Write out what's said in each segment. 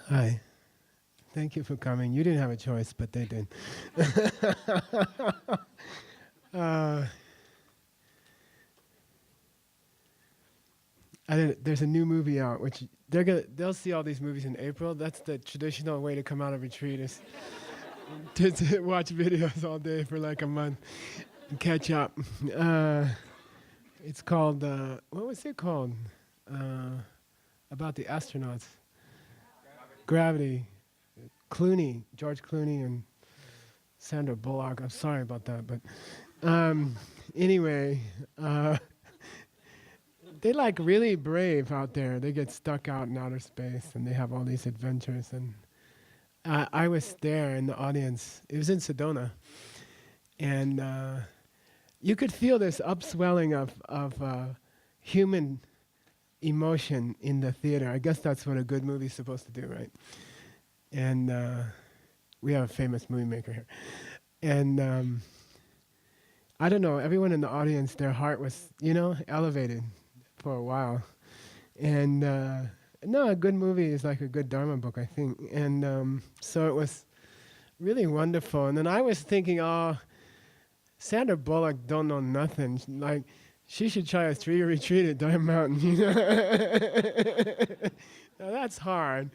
Hi. Thank you for coming. You didn't have a choice, but they did. uh, there's a new movie out, which they'll see all these movies in April. That's the traditional way to come out of retreat is to watch videos all day for like a month and catch up. Uh, it's called what was it called? Uh, about the astronauts. Gravity. George Clooney and Sandra Bullock. I'm sorry about that, but anyway, they like really brave out there. They get stuck out in outer space, and they have all these adventures. And I was there in the audience. It was in Sedona, and you could feel this upswelling of human emotion in the theater. I guess that's what a good movie's supposed to do, right? And we have a famous movie maker here. And I don't know, everyone in the audience, their heart was, elevated for a while. And no, a good movie is like a good Dharma book, I think. And so it was really wonderful. And then I was thinking, oh, Sandra Bullock don't know nothing. Like, she should try a 3-year retreat at Dharma Mountain, Now that's hard,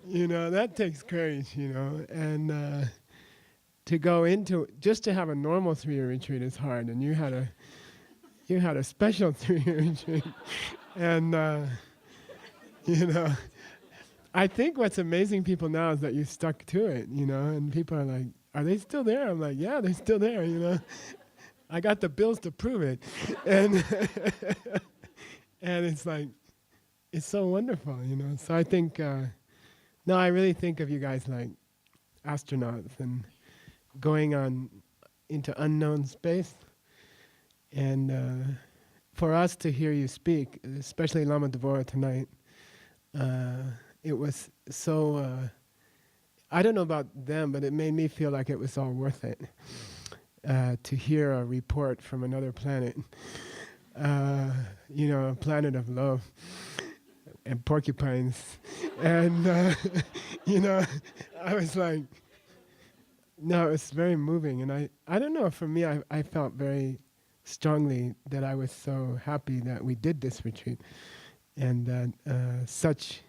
that takes courage, and to go into, just to have a normal 3-year retreat is hard, and you had a special 3-year retreat, and I think what's amazing people now is that you stuck to it, and people are like, are they still there? I'm like, yeah, they're still there, I got the bills to prove it, and and it's like, it's so wonderful, So I think, no, I really think of you guys like astronauts and going on into unknown space. And for us to hear you speak, especially Lama Devora tonight, it was so, I don't know about them, but it made me feel like it was all worth it to hear a report from another planet, a planet of love and porcupines. And, I was like, no, it's very moving. And I don't know, for me, I felt very strongly that I was so happy that we did this retreat and that such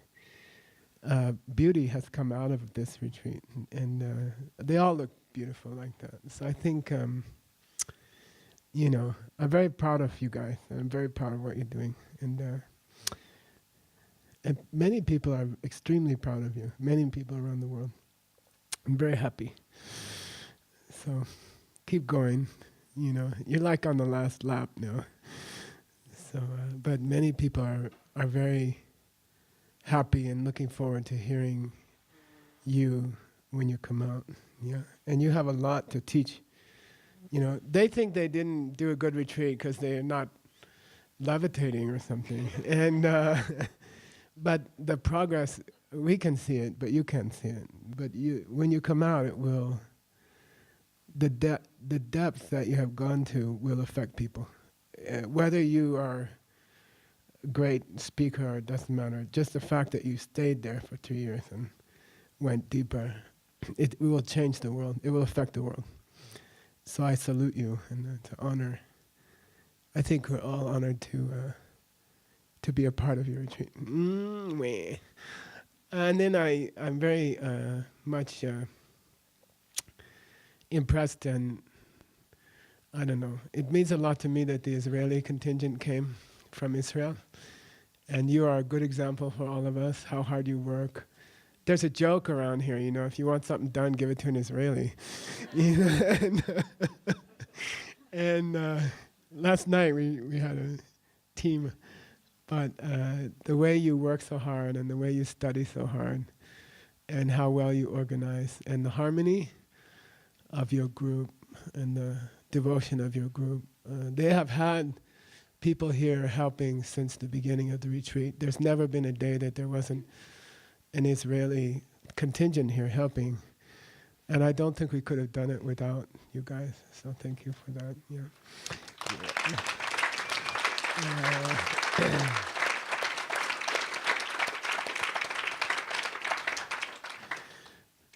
beauty has come out of this retreat. And they all look beautiful like that. So I think, I'm very proud of you guys. And I'm very proud of what you're doing. And many people are extremely proud of you. Many people around the world. I'm very happy. So keep going. You're like on the last lap now. So, but many people are very happy and looking forward to hearing you when you come out. Yeah, and you have a lot to teach. They think they didn't do a good retreat because they're not levitating or something. And but the progress, we can see it, but you can't see it. But when you come out, it will. The depth that you have gone to will affect people. Whether you are a great speaker, it doesn't matter. Just the fact that you stayed there for 2 years and went deeper, it will change the world. It will affect the world. So I salute you and to honor. I think we're all honored to be a part of your retreat. And then I'm very much impressed, and I don't know, it means a lot to me that the Israeli contingent came from Israel, and you are a good example for all of us, how hard you work. There's a joke around here, if you want something done, give it to an Israeli. And last night we had a team, but the way you work so hard and the way you study so hard and how well you organize and the harmony of your group and the devotion of your group. They have had people here helping since the beginning of the retreat. There's never been a day that there wasn't an Israeli contingent here helping. And I don't think we could have done it without you guys. So thank you for that. Yeah.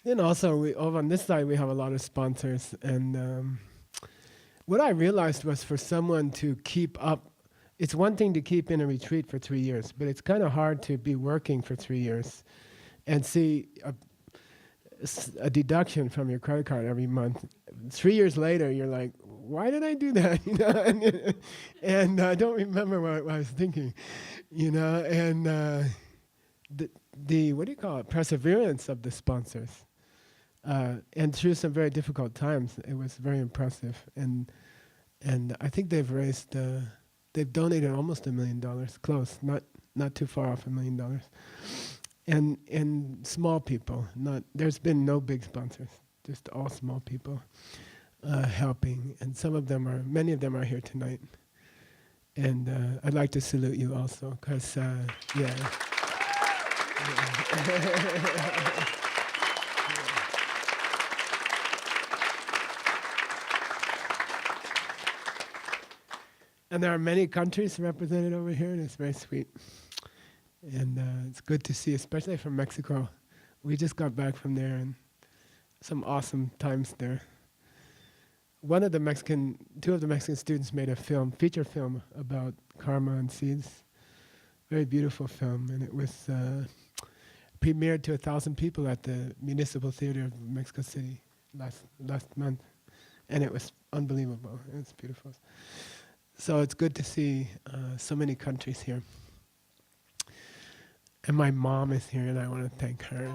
Then also, over on this side, we have a lot of sponsors. And what I realized was for someone to keep up, it's one thing to keep in a retreat for 3 years, but it's kind of hard to be working for 3 years and see a deduction from your credit card every month. 3 years later, you're like, why did I do that? You know, and I don't remember what I was thinking, you know. And the what do you call it? Perseverance of the sponsors, and through some very difficult times, it was very impressive. And I think they've donated almost $1 million, close, not too far off $1 million. And small people, there's been no big sponsors, just all small people helping. And many of them are here tonight. And I'd like to salute you also, because, yeah. And there are many countries represented over here, and it's very sweet. And it's good to see, especially from Mexico. We just got back from there, and some awesome times there. Two of the Mexican students made a feature film about karma and seeds. Very beautiful film, and it was premiered to 1,000 people at the Municipal Theater of Mexico City last month, and it was unbelievable. It was beautiful. So it's good to see so many countries here. And my mom is here, and I want to thank her.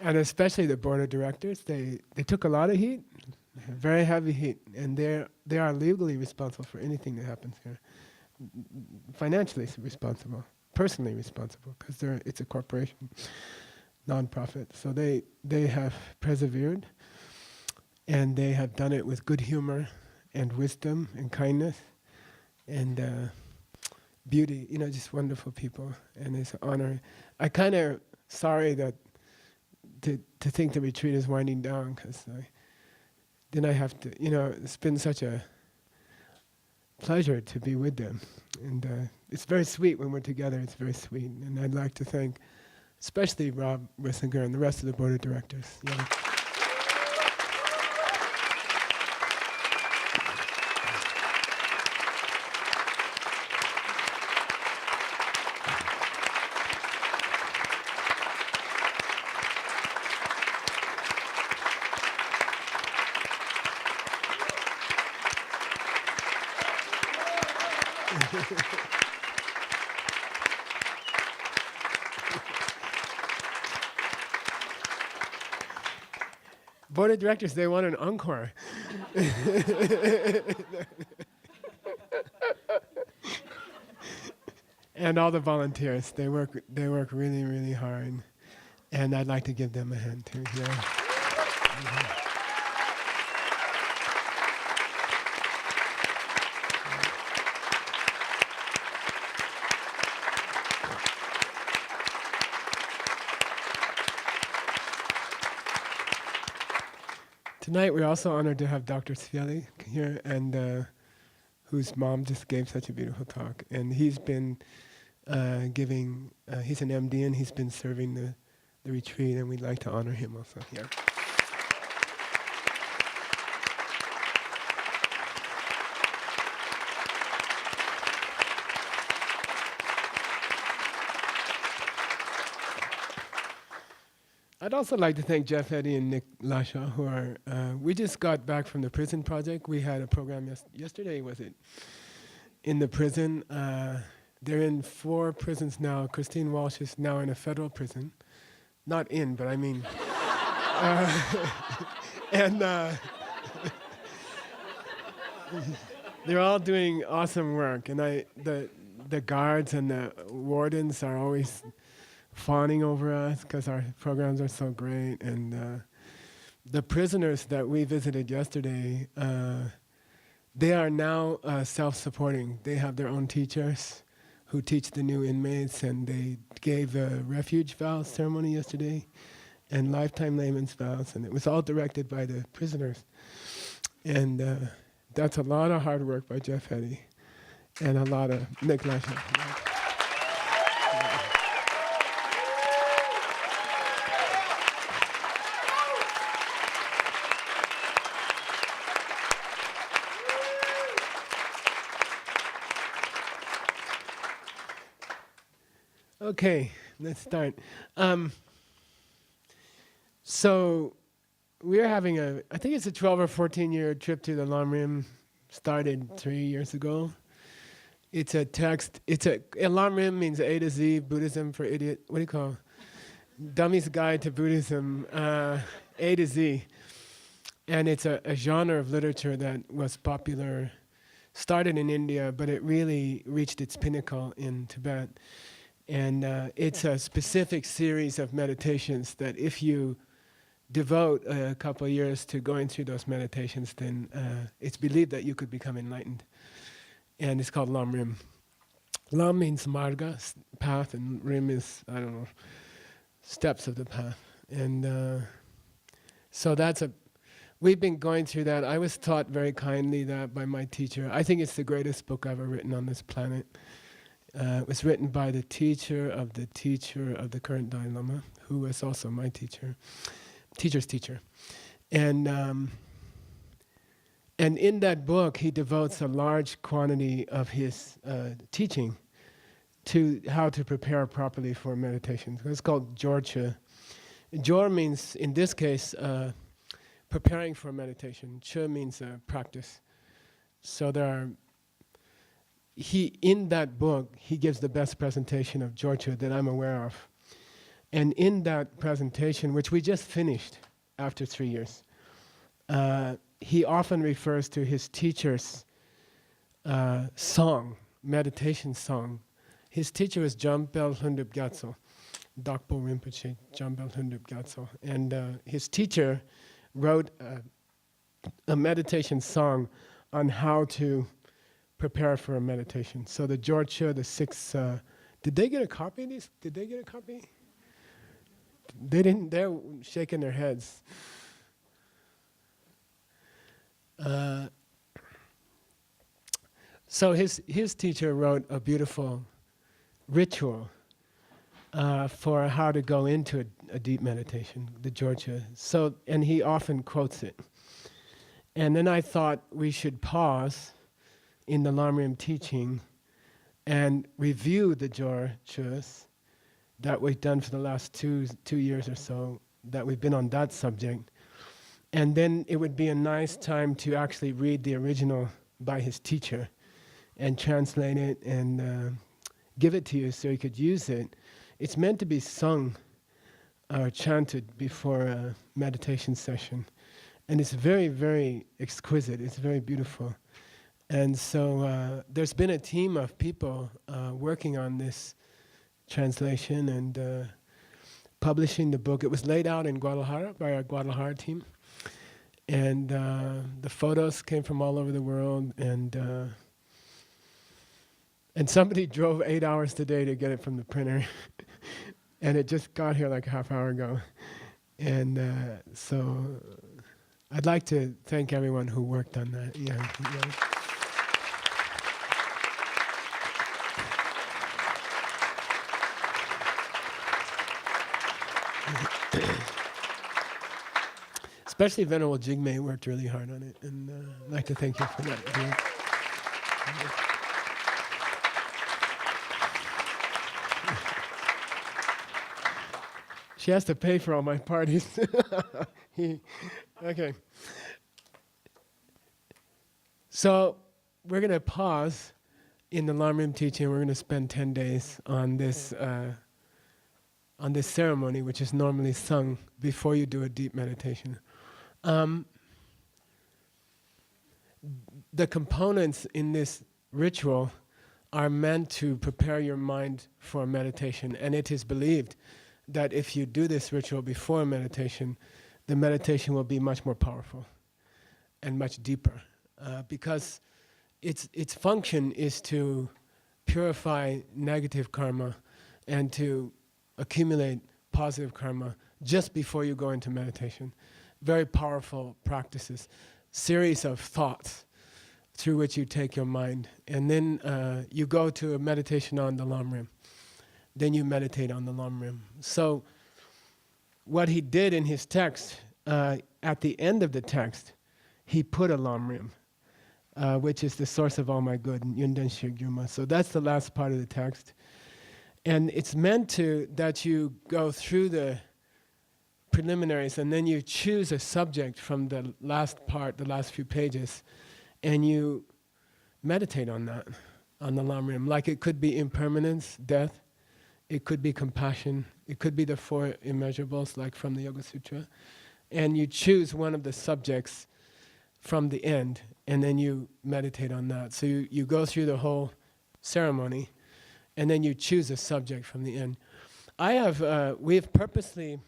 And especially the board of directors, they took a lot of heat, very heavy heat, and they are legally responsible for anything that happens here. Financially responsible, personally responsible, because it's a corporation, non-profit. So they have persevered, and they have done it with good humor and wisdom and kindness and beauty, just wonderful people, and it's an honor. I kind of sorry that to think the retreat is winding down, because then I have to, it's been such a pleasure to be with them. And it's very sweet when we're together, it's very sweet. And I'd like to thank especially Rob Rissinger and the rest of the board of directors. Yeah. Board of directors, they want an encore. And all the volunteers, they work really, really hard. And I'd like to give them a hand too. Yeah. Mm-hmm. Tonight we're also honored to have Dr. Sviali here, and whose mom just gave such a beautiful talk. And he's been giving, he's an MD, and he's been serving the retreat, and we'd like to honor him also here. I'd also like to thank Jeff Eddy and Nick Lasha, who are, we just got back from the prison project. We had a program yesterday, was it? In the prison. They're in 4 prisons now. Christine Walsh is now in a federal prison. Not in, but I mean. And they're all doing awesome work. And the guards and the wardens are always fawning over us because our programs are so great. And the prisoners that we visited yesterday, they are now self-supporting. They have their own teachers who teach the new inmates, and they gave a refuge vow ceremony yesterday. and lifetime layman's vows, and it was all directed by the prisoners. And that's a lot of hard work by Jeff Eddy, and a lot of Nick Lasher. Okay, let's start. So we're having I think it's a 12 or 14 year trip to the Lam Rim, started 3 years ago. It's a text, Lam Rim means A to Z, Buddhism for idiot, what do you call it? Dummy's Guide to Buddhism, A to Z. And it's a genre of literature that was popular, started in India, but it really reached its pinnacle in Tibet. And it's a specific series of meditations that if you devote a couple of years to going through those meditations, then it's believed that you could become enlightened. And it's called Lam Rim. Lam means marga, path, and Rim is, I don't know, steps of the path. And so we've been going through that. I was taught very kindly that by my teacher. I think it's the greatest book ever written on this planet. It was written by the teacher of the current Dalai Lama, who was also my teacher's teacher. And in that book, he devotes a large quantity of his teaching to how to prepare properly for meditation. It's called Jorchu. Jor means, in this case, preparing for meditation. Chu means practice. So in that book, he gives the best presentation of Jorchu that I'm aware of. And in that presentation, which we just finished after 3 years, he often refers to his teacher's song, meditation song. His teacher was Jambel Hundup Gyatso, Dakpo Rinpoche, Jambel Hundup Gyatso. And his teacher wrote a meditation song on how to prepare for a meditation. So the Jorchu, the 6, did they get a copy of these? Did they get a copy? They didn't, they're shaking their heads. So his teacher wrote a beautiful ritual for how to go into a deep meditation, the Jorchu. So, and he often quotes it. And then I thought we should pause in the Lam Rim teaching and review the Jorchus that we've done for the last two years or so, that we've been on that subject. And then it would be a nice time to actually read the original by his teacher and translate it and give it to you so you could use it. It's meant to be sung or chanted before a meditation session. And it's very, very exquisite. It's very beautiful. And so there's been a team of people working on this translation and publishing the book. It was laid out in Guadalajara by our Guadalajara team. And the photos came from all over the world. And somebody drove 8 hours today to get it from the printer. And it just got here like a half hour ago. And so I'd like to thank everyone who worked on that. Yeah. Especially Venerable Jigme worked really hard on it, and I'd like to thank you for that. She has to pay for all my parties. Okay. So we're going to pause in the Lam Rim teaching. We're going to spend 10 days on this ceremony, which is normally sung before you do a deep meditation. The components in this ritual are meant to prepare your mind for meditation, and it is believed that if you do this ritual before meditation, the meditation will be much more powerful and much deeper, because its function is to purify negative karma and to accumulate positive karma just before you go into meditation. Very powerful practices, series of thoughts through which you take your mind. And then you go to a meditation on the Lam Rim. Then you meditate on the Lam Rim. So what he did in his text, at the end of the text, he put a Lam Rim, which is the source of all my good, Yundan Shig Yuma. So that's the last part of the text. And it's meant to that you go through the preliminaries and then you choose a subject from the last part, the last few pages, and you meditate on that, on the Lam Rim. Like it could be impermanence, death, it could be compassion, it could be the four immeasurables, like from the Yoga Sutra. And you choose one of the subjects from the end, and then you meditate on that. So you go through the whole ceremony, and then you choose a subject from the end. We have purposely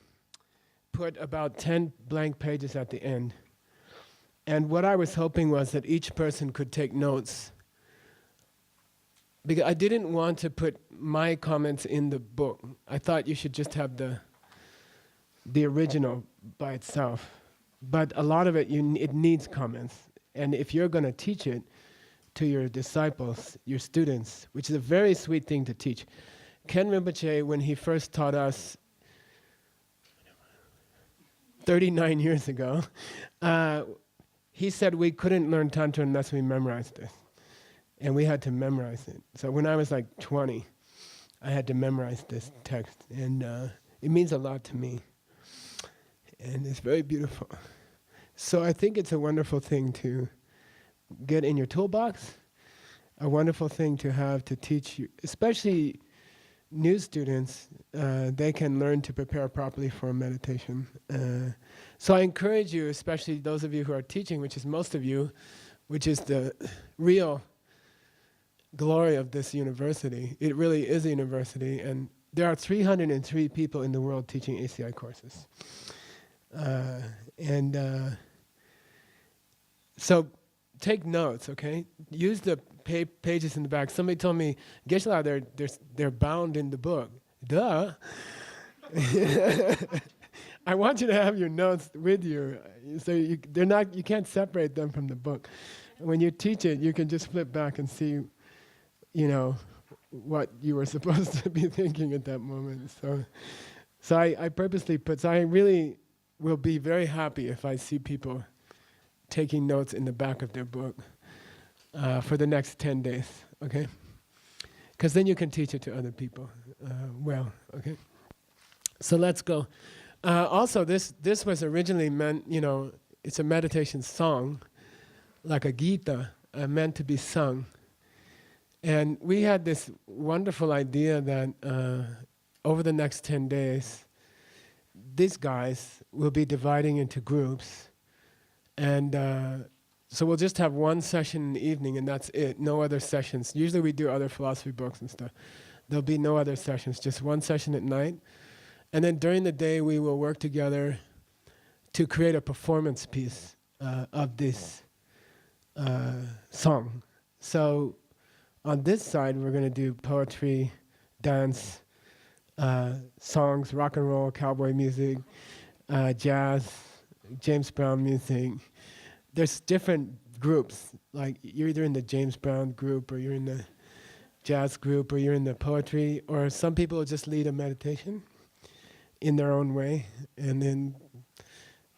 put about 10 blank pages at the end. And what I was hoping was that each person could take notes. Because I didn't want to put my comments in the book. I thought you should just have the original by itself. But a lot of it, it needs comments. And if you're going to teach it to your disciples, your students, which is a very sweet thing to teach. Ken Rinpoche, when he first taught us 39 years ago, he said we couldn't learn Tantra unless we memorized it. And we had to memorize it. So when I was like 20, I had to memorize this text. And it means a lot to me. And it's very beautiful. So I think it's a wonderful thing to get in your toolbox, a wonderful thing to have to teach you, especially new students. They can learn to prepare properly for meditation. So I encourage you, especially those of you who are teaching, which is most of you, which is the real glory of this university. It really is a university, and there are 303 people in the world teaching ACI courses. So take notes, okay? Use the pages in the back. Somebody told me, Geshe, they're bound in the book. Duh. I want you to have your notes with you, so you can't separate them from the book. When you teach it, you can just flip back and see, what you were supposed to be thinking at that moment. So I purposely put. So I really will be very happy if I see people taking notes in the back of their book for the next 10 days, okay? Because then you can teach it to other people well, okay? So let's go. Also, this was originally meant, it's a meditation song, like a Gita, meant to be sung. And we had this wonderful idea that over the next 10 days, these guys will be dividing into groups. And so we'll just have one session in the evening, and that's it. No other sessions. Usually we do other philosophy books and stuff. There'll be no other sessions, just one session at night. And then during the day, we will work together to create a performance piece of this song. So on this side, we're going to do poetry, dance, songs, rock and roll, cowboy music, jazz, James Brown music. There's different groups, like you're either in the James Brown group, or you're in the jazz group, or you're in the poetry, or some people will just lead a meditation in their own way. And then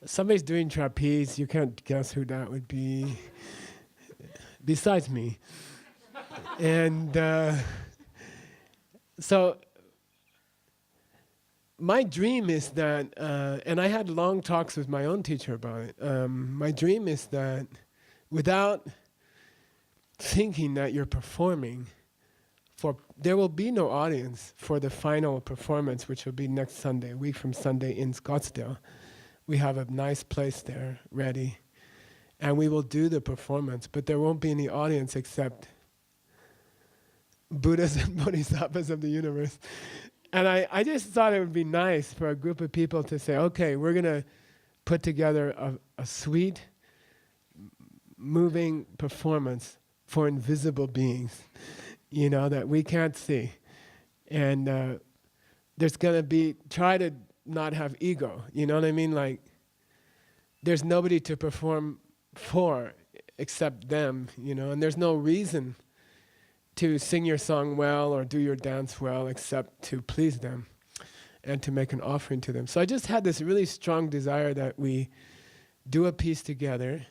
somebody's doing trapeze, you can't guess who that would be, besides me. And so my dream is that, and I had long talks with my own teacher about it, my dream is that without thinking that you're performing, there will be no audience for the final performance, which will be next Sunday, a week from Sunday in Scottsdale. We have a nice place there ready, and we will do the performance, but there won't be any audience except Buddhas and Bodhisattvas of the universe. And I just thought it would be nice for a group of people to say, okay, we're going to put together a sweet, moving performance for invisible beings, that we can't see. And there's going to be, try to not have ego. You know what I mean? Like, there's nobody to perform for except them, you know, and there's no reason to sing your song well or do your dance well except to please them and to make an offering to them. So I just had this really strong desire that we do a piece together.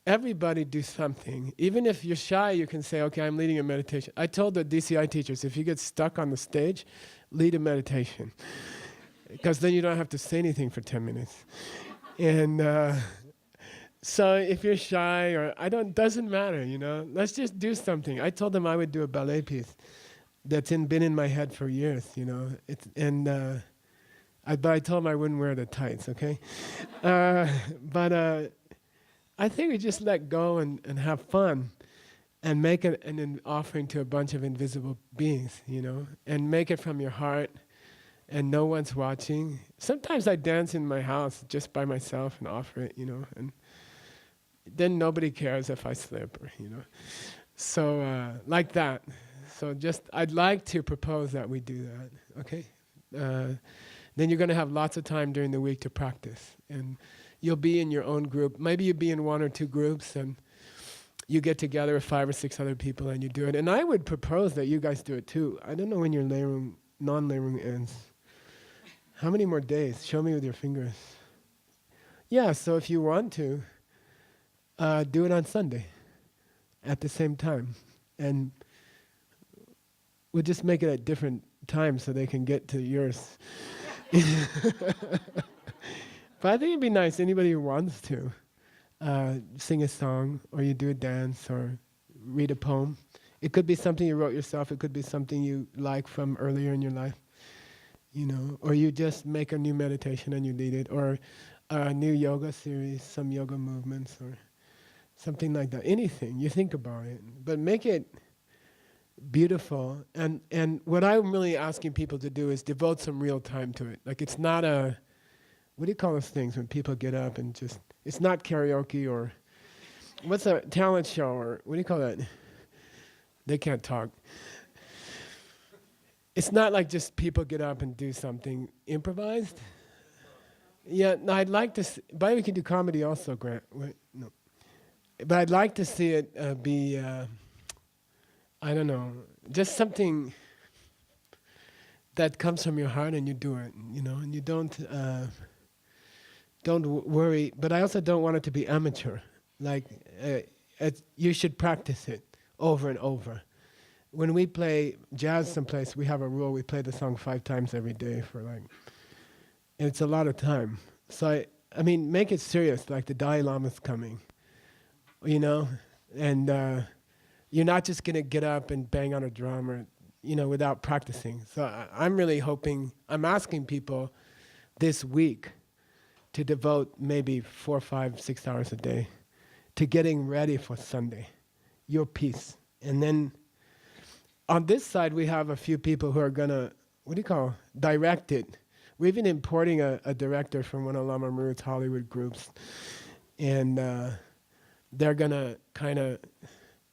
Everybody do something. Even if you're shy, you can say, okay, I'm leading a meditation. I told the DCI teachers, if you get stuck on the stage, lead a meditation. Because then you don't have to say anything for 10 minutes. And so if you're shy or doesn't matter, you know, let's just do something. I told them I would do a ballet piece that's been in my head for years, you know. But I told them I wouldn't wear the tights, okay? But I think we just let go and have fun and make an offering to a bunch of invisible beings, you know, and make it from your heart and no one's watching. Sometimes I dance in my house just by myself and offer it, you know, and then nobody cares if I slip, or, you know. So like that. So I'd like to propose that we do that, okay? Then you're going to have lots of time during the week to practice. And you'll be in your own group. Maybe you'll be in 1 or 2 groups and you get together with 5 or 6 other people and you do it. And I would propose that you guys do it too. I don't know when your non-lay room ends. How many more days? Show me with your fingers. Yeah, so if you want to, do it on Sunday at the same time. And we'll just make it at different times so they can get to yours. But I think it'd be nice, anybody who wants to sing a song, or you do a dance, or read a poem. It could be something you wrote yourself, it could be something you like from earlier in your life, you know, or you just make a new meditation and you lead it, or a new yoga series, some yoga movements, or something like that. Anything, you think about it, but make it beautiful. And what I'm really asking people to do is devote some real time to it. Like, it's not what do you call those things when people get up and just, it's not karaoke or, what's a talent show, or what do you call that? They can't talk. It's not like just people get up and do something improvised. Yeah, no, I'd like to, but we can do comedy also, Grant. Wait, no. But I'd like to see it be, I don't know, just something that comes from your heart and you do it, you know, and you don't worry. But I also don't want it to be amateur. Like, you should practice it over and over. When we play jazz someplace, we have a rule, we play the song 5 times every day for like, and it's a lot of time. So I mean, make it serious, like the Dalai Lama's coming, you know, and you're not just gonna get up and bang on a drum, or, you know, without practicing. So I'm really hoping, I'm asking people this week to devote maybe 4, 5, 6 hours a day to getting ready for Sunday, your piece. And then on this side, we have a few people who are gonna, direct it. We've been importing a director from one of Lama Marut's Hollywood groups, and they're gonna kind of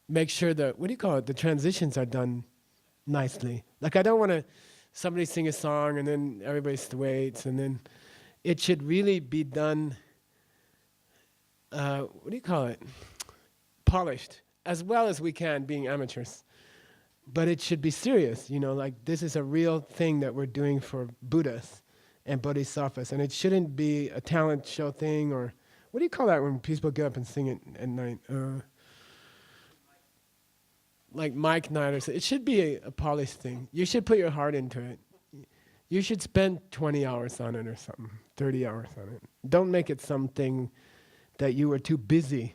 make sure that, the transitions are done nicely. Like, I don't want to, somebody sing a song and then everybody waits, and then it should really be done, polished, as well as we can, being amateurs. But it should be serious, you know, like this is a real thing that we're doing for Buddhas and Bodhisattvas, and it shouldn't be a talent show thing, or what do you call that when people get up and sing it at night? Like Mike night or something. It should be a polished thing. You should put your heart into it. You should spend 20 hours on it or something, 30 hours on it. Don't make it something that you were too busy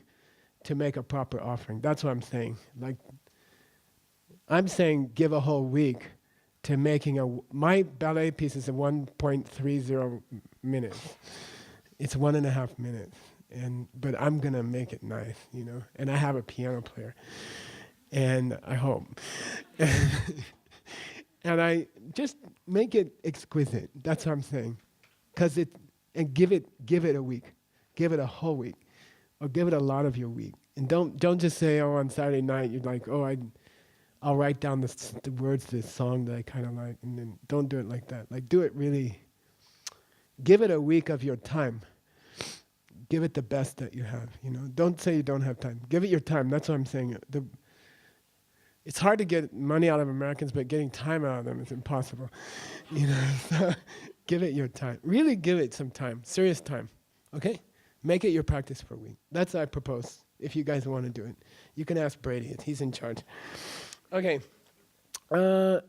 to make a proper offering. That's what I'm saying. Like, I'm saying give a whole week to making my ballet piece is a 1.30 minutes. It's 1.5 minutes. But I'm gonna make it nice, you know, and I have a piano player. And I hope. And I just make it exquisite. That's what I'm saying. And give it a week. Give it a whole week. Or give it a lot of your week. And don't just say, oh, on Saturday night, you're like, oh, I'll write down the words to this song that I kind of like. And then don't do it like that. Like, do it really Give it a week of your time. Give it the best that you have. Don't say you don't have time. Give it your time. That's what I'm saying. It's hard to get money out of Americans, but getting time out of them is impossible. So give it your time. Really give it some time, serious time. Okay? Make it your practice for a week. That's what I propose. If you guys want to do it, you can ask Brady. He's in charge. Okay. So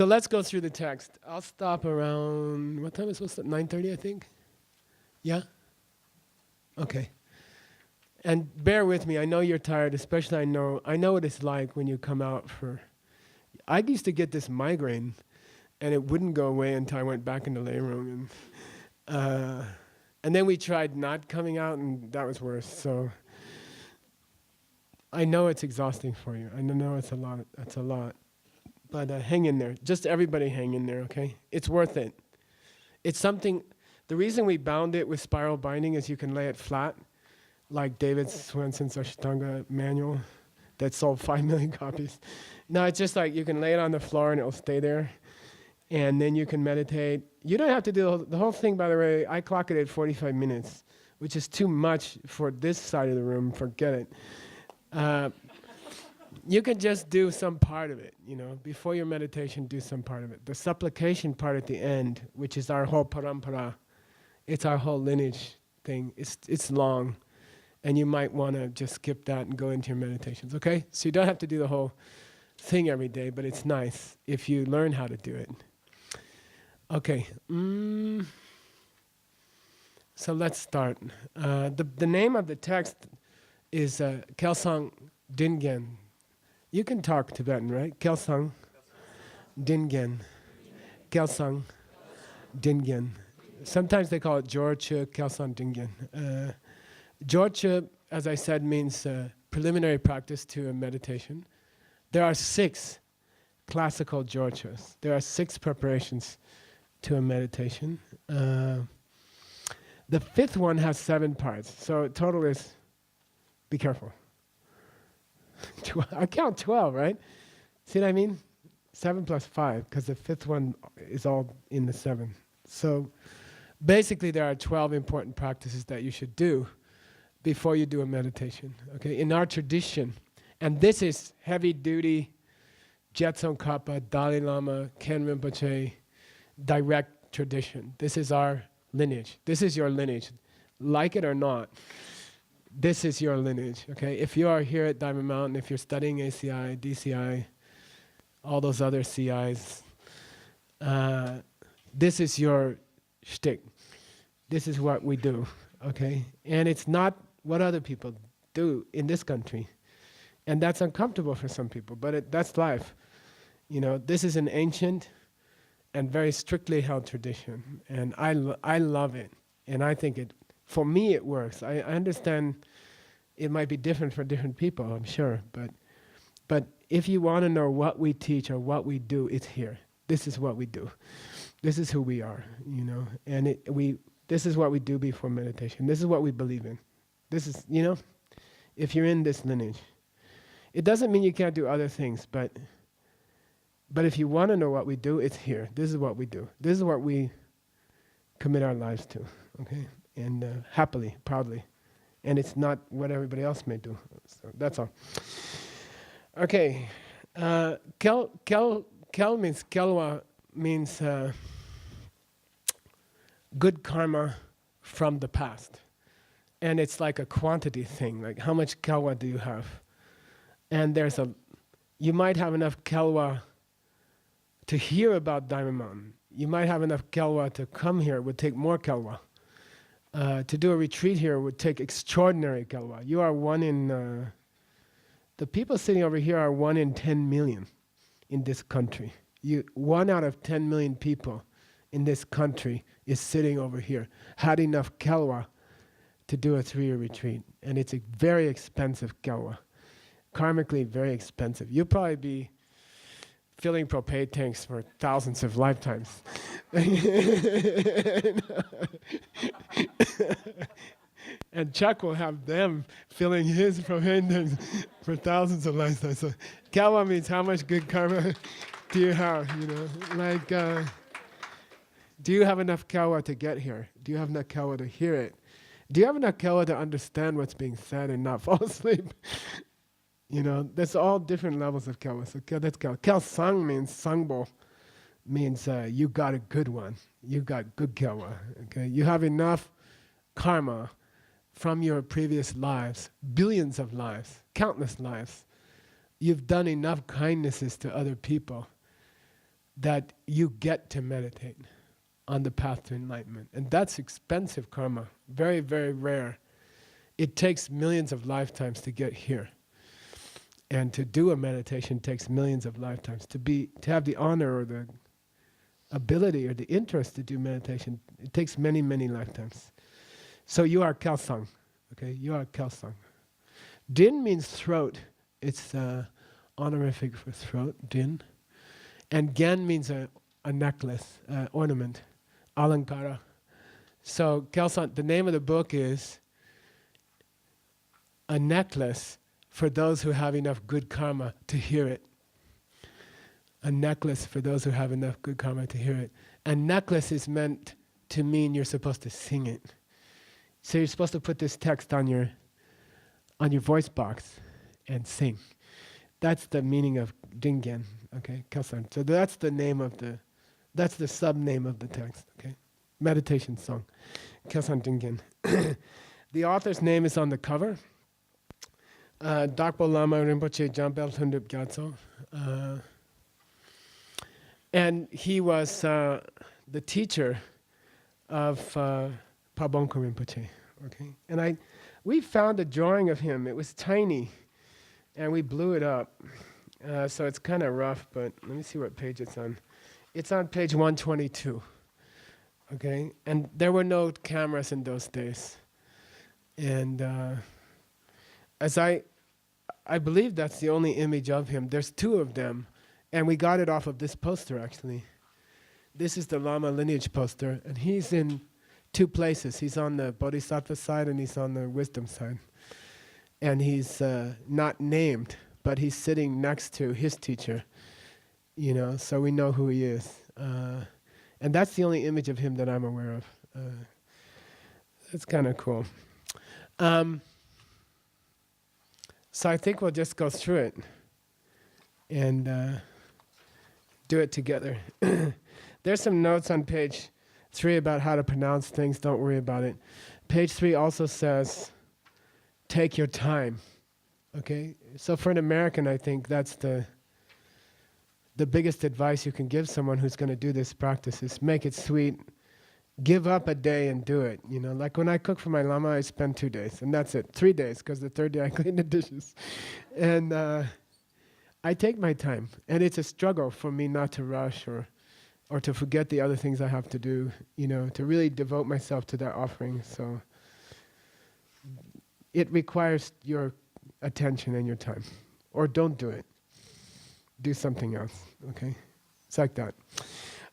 let's go through the text. I'll stop around, what time is it supposed to, 9:30 I think? Yeah? Okay. And bear with me, I know you're tired, especially I know what it's like when you come out for, I used to get this migraine and it wouldn't go away until I went back in the lay room. And then we tried not coming out and that was worse. So I know it's exhausting for you. I know it's a lot. But hang in there. Just everybody hang in there, okay? It's worth it. It's something, the reason we bound it with spiral binding is you can lay it flat, like David Swenson's Ashtanga manual that sold 5 million copies. No, it's just like you can lay it on the floor and it'll stay there. And then you can meditate. You don't have to do the whole thing, by the way. I clock it at 45 minutes, which is too much for this side of the room. Forget it. You can just do some part of it, before your meditation, do some part of it. The supplication part at the end, which is our whole parampara, it's our whole lineage thing. It's long, and you might want to just skip that and go into your meditations, okay? So you don't have to do the whole thing every day, but it's nice if you learn how to do it. Okay. So let's start. The name of the text is Kelsang Dingen. You can talk Tibetan, right? Kelsang Dingen. Kelsang Dingen. Sometimes they call it Jorchu, Kelsang Dingen. Jorchu, as I said, means preliminary practice to a meditation. There are 6 classical Jorchus. There are 6 preparations to a meditation. The 5th one has 7 parts. So total is, be careful. I count 12, right? See what I mean? 7 plus 5, because the 5th one is all in the 7. So basically there are 12 important practices that you should do before you do a meditation. Okay, in our tradition, and this is heavy duty, Jetson Kappa, Dalai Lama, Ken Rinpoche, direct tradition. This is our lineage. This is your lineage. Like it or not, this is your lineage, okay? If you are here at Diamond Mountain, if you're studying ACI, DCI, all those other CIs, this is your shtick. This is what we do, okay? And it's not what other people do in this country. And that's uncomfortable for some people, but that's life. This is an ancient and very strictly held tradition. And I love it. And I think for me it works. I understand it might be different for different people, I'm sure. But if you want to know what we teach or what we do, it's here. This is what we do. This is who we are, And this is what we do before meditation. This is what we believe in. This is, if you're in this lineage. It doesn't mean you can't do other things, but if you want to know what we do, it's here. This is what we do. This is what we commit our lives to, okay? And happily, proudly. And it's not what everybody else may do. So that's all. Okay. Kel means, Kelwa means good karma from the past. And it's like a quantity thing, like how much Kelwa do you have? And you might have enough Kelwa to hear about Diamond Mountain. You might have enough Kelwa to come here. It would take more Kelwa. To do a retreat here would take extraordinary Kelwa. You are one in, the people sitting over here are 1 in 10 million in this country. 1 out of 10 million people in this country is sitting over here, had enough Kelwa to do a 3-year retreat. And it's a very expensive Kelwa. Karmically very expensive. You'll probably be filling propane tanks for thousands of lifetimes. And Chuck will have them filling his propane tanks for thousands of lifetimes. So Kelwa means how much good karma do you have, Do you have enough kawa to get here? Do you have enough kawa to hear it? Do you have enough kawa to understand what's being said and not fall asleep? You know, there's all different levels of kawa. So that's kawa. Kelsang means sangbo, means you got a good one. You got good kawa. Okay, you have enough karma from your previous lives, billions of lives, countless lives. You've done enough kindnesses to other people that you get to meditate on the path to enlightenment. And that's expensive karma, very, very rare. It takes millions of lifetimes to get here. And to do a meditation takes millions of lifetimes. To have the honor or the ability or the interest to do meditation, it takes many, many lifetimes. So you are Kelsang, okay? You are Kelsang. Din means throat. It's honorific for throat, din. And gen means a necklace, ornament, alankara. So Kelsang, the name of the book is A Necklace for Those Who Have Enough Good Karma to Hear It. A necklace for those who have enough good karma to hear it. And necklace is meant to mean you're supposed to sing it. So you're supposed to put this text on your voice box and sing. That's the meaning of Dingen, okay, Kelsang. So that's the name of that's the sub-name of the text, okay? Meditation song, Kelsang Dingen. The author's name is on the cover. Dakpo Lama Rinpoche Jampel Tundup Gyatso. And he was the teacher of Pabonko Rinpoche, okay? And we found a drawing of him. It was tiny, and we blew it up. So it's kind of rough, but let me see what page it's on. It's on page 122, okay? And there were no cameras in those days. And as I believe that's the only image of him. There's two of them, and we got it off of this poster, actually. This is the Lama lineage poster, and he's in two places. He's on the Bodhisattva side, and he's on the wisdom side. And he's not named, but he's sitting next to his teacher, you know, so we know who he is. And that's the only image of him that I'm aware of. It's kind of cool. So I think we'll just go through it and do it together. There's some notes on page 3 about how to pronounce things. Don't worry about it. Page 3 also says, take your time. Okay? So for an American, I think that's the biggest advice you can give someone who's going to do this practice is make it sweet. Give up a day and do it. You know, like when I cook for my Lama, I spend 2 days, and that's it. 3 days, because the third day I clean the dishes. And I take my time, and it's a struggle for me not to rush or to forget the other things I have to do, you know, to really devote myself to that offering. So it requires your attention and your time. Or don't do it. Do something else, okay? It's like that.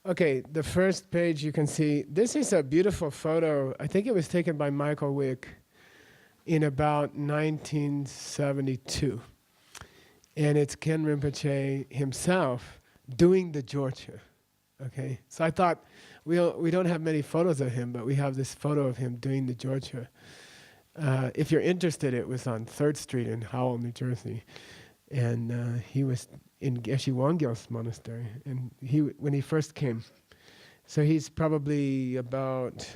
Okay, the first page you can see, this is a beautiful photo. I think it was taken by Michael Wick in about 1972. And it's Ken Rinpoche himself doing the Jorchu. Okay, so I thought we don't have many photos of him, but we have this photo of him doing the Jorchu. If you're interested, it was on 3rd Street in Howell, New Jersey. And he was in Geshe Wangyal's monastery, and when he first came. So he's probably about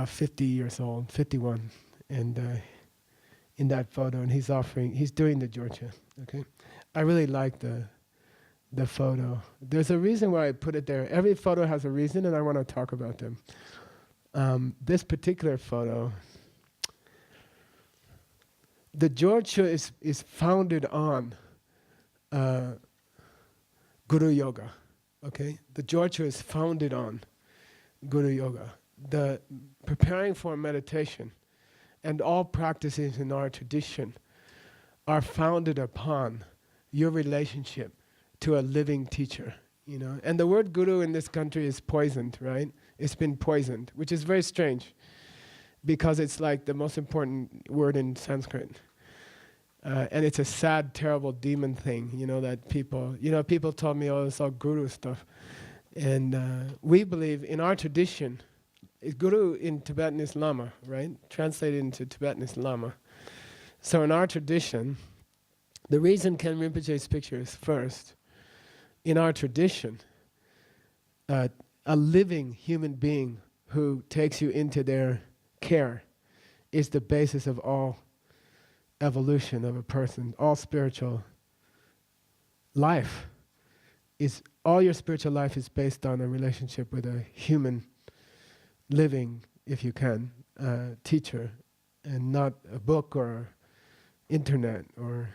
50 years old, 51, and in that photo, and he's doing the Jorchu. Okay, I really like the photo. There's a reason why I put it there. Every photo has a reason, and I want to talk about them. This particular photo, the Jorchu is founded on Guru Yoga. Okay, the Jorchu is founded on Guru Yoga. The preparing for meditation and all practices in our tradition are founded upon your relationship to a living teacher. You know, and the word guru in this country is poisoned, right? It's been poisoned, which is very strange, because it's like the most important word in Sanskrit. And it's a sad, terrible demon thing, you know, that people told me, oh, it's all guru stuff. And we believe in our tradition, Guru in Tibetan is Lama, right? Translated into Tibetan is Lama. So in our tradition, the reason Ken Rinpoche's picture is first, in our tradition, a living human being who takes you into their care is the basis of all evolution of a person. All spiritual life is, all your spiritual life is based on a relationship with a human living, if you can, teacher, and not a book or internet. Or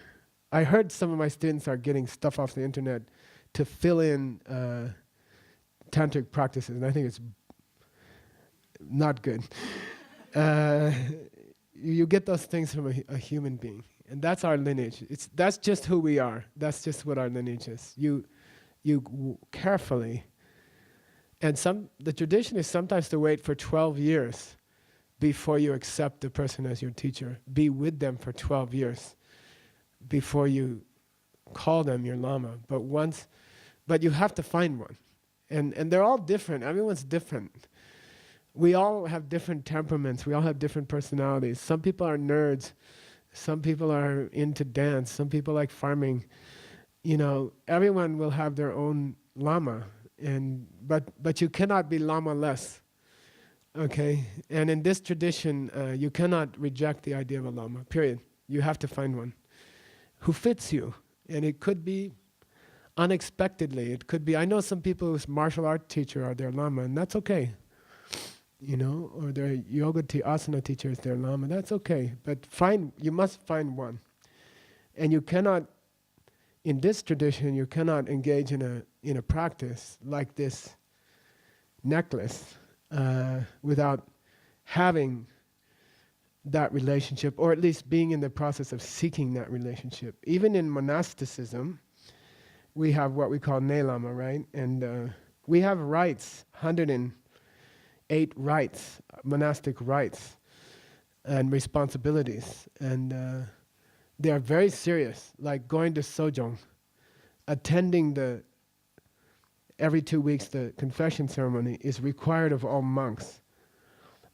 I heard some of my students are getting stuff off the internet to fill in tantric practices, and I think it's not good. You get those things from a human being, and that's our lineage. That's just who we are. That's just what our lineage is. You carefully, and the tradition is sometimes to wait for 12 years before you accept the person as your teacher. Be with them for 12 years before you call them your Lama. But you have to find one. And they're all different. Everyone's different. We all have different temperaments. We all have different personalities. Some people are nerds. Some people are into dance. Some people like farming. You know, everyone will have their own Lama. But you cannot be Lama-less. Okay? And in this tradition, you cannot reject the idea of a Lama, period. You have to find one who fits you. And it could be unexpectedly. It could be, I know some people whose martial art teacher are their Lama, and that's okay. You know, or their yoga asana teacher is their Lama, that's okay. But you must find one. And you cannot, in this tradition, you cannot engage in a practice like this necklace without having that relationship, or at least being in the process of seeking that relationship. Even in monasticism, we have what we call Ne-Lama, right? And we have rites, 108 rites, monastic rites, and responsibilities. And they are very serious, like going to Sojong, attending every 2 weeks the confession ceremony is required of all monks.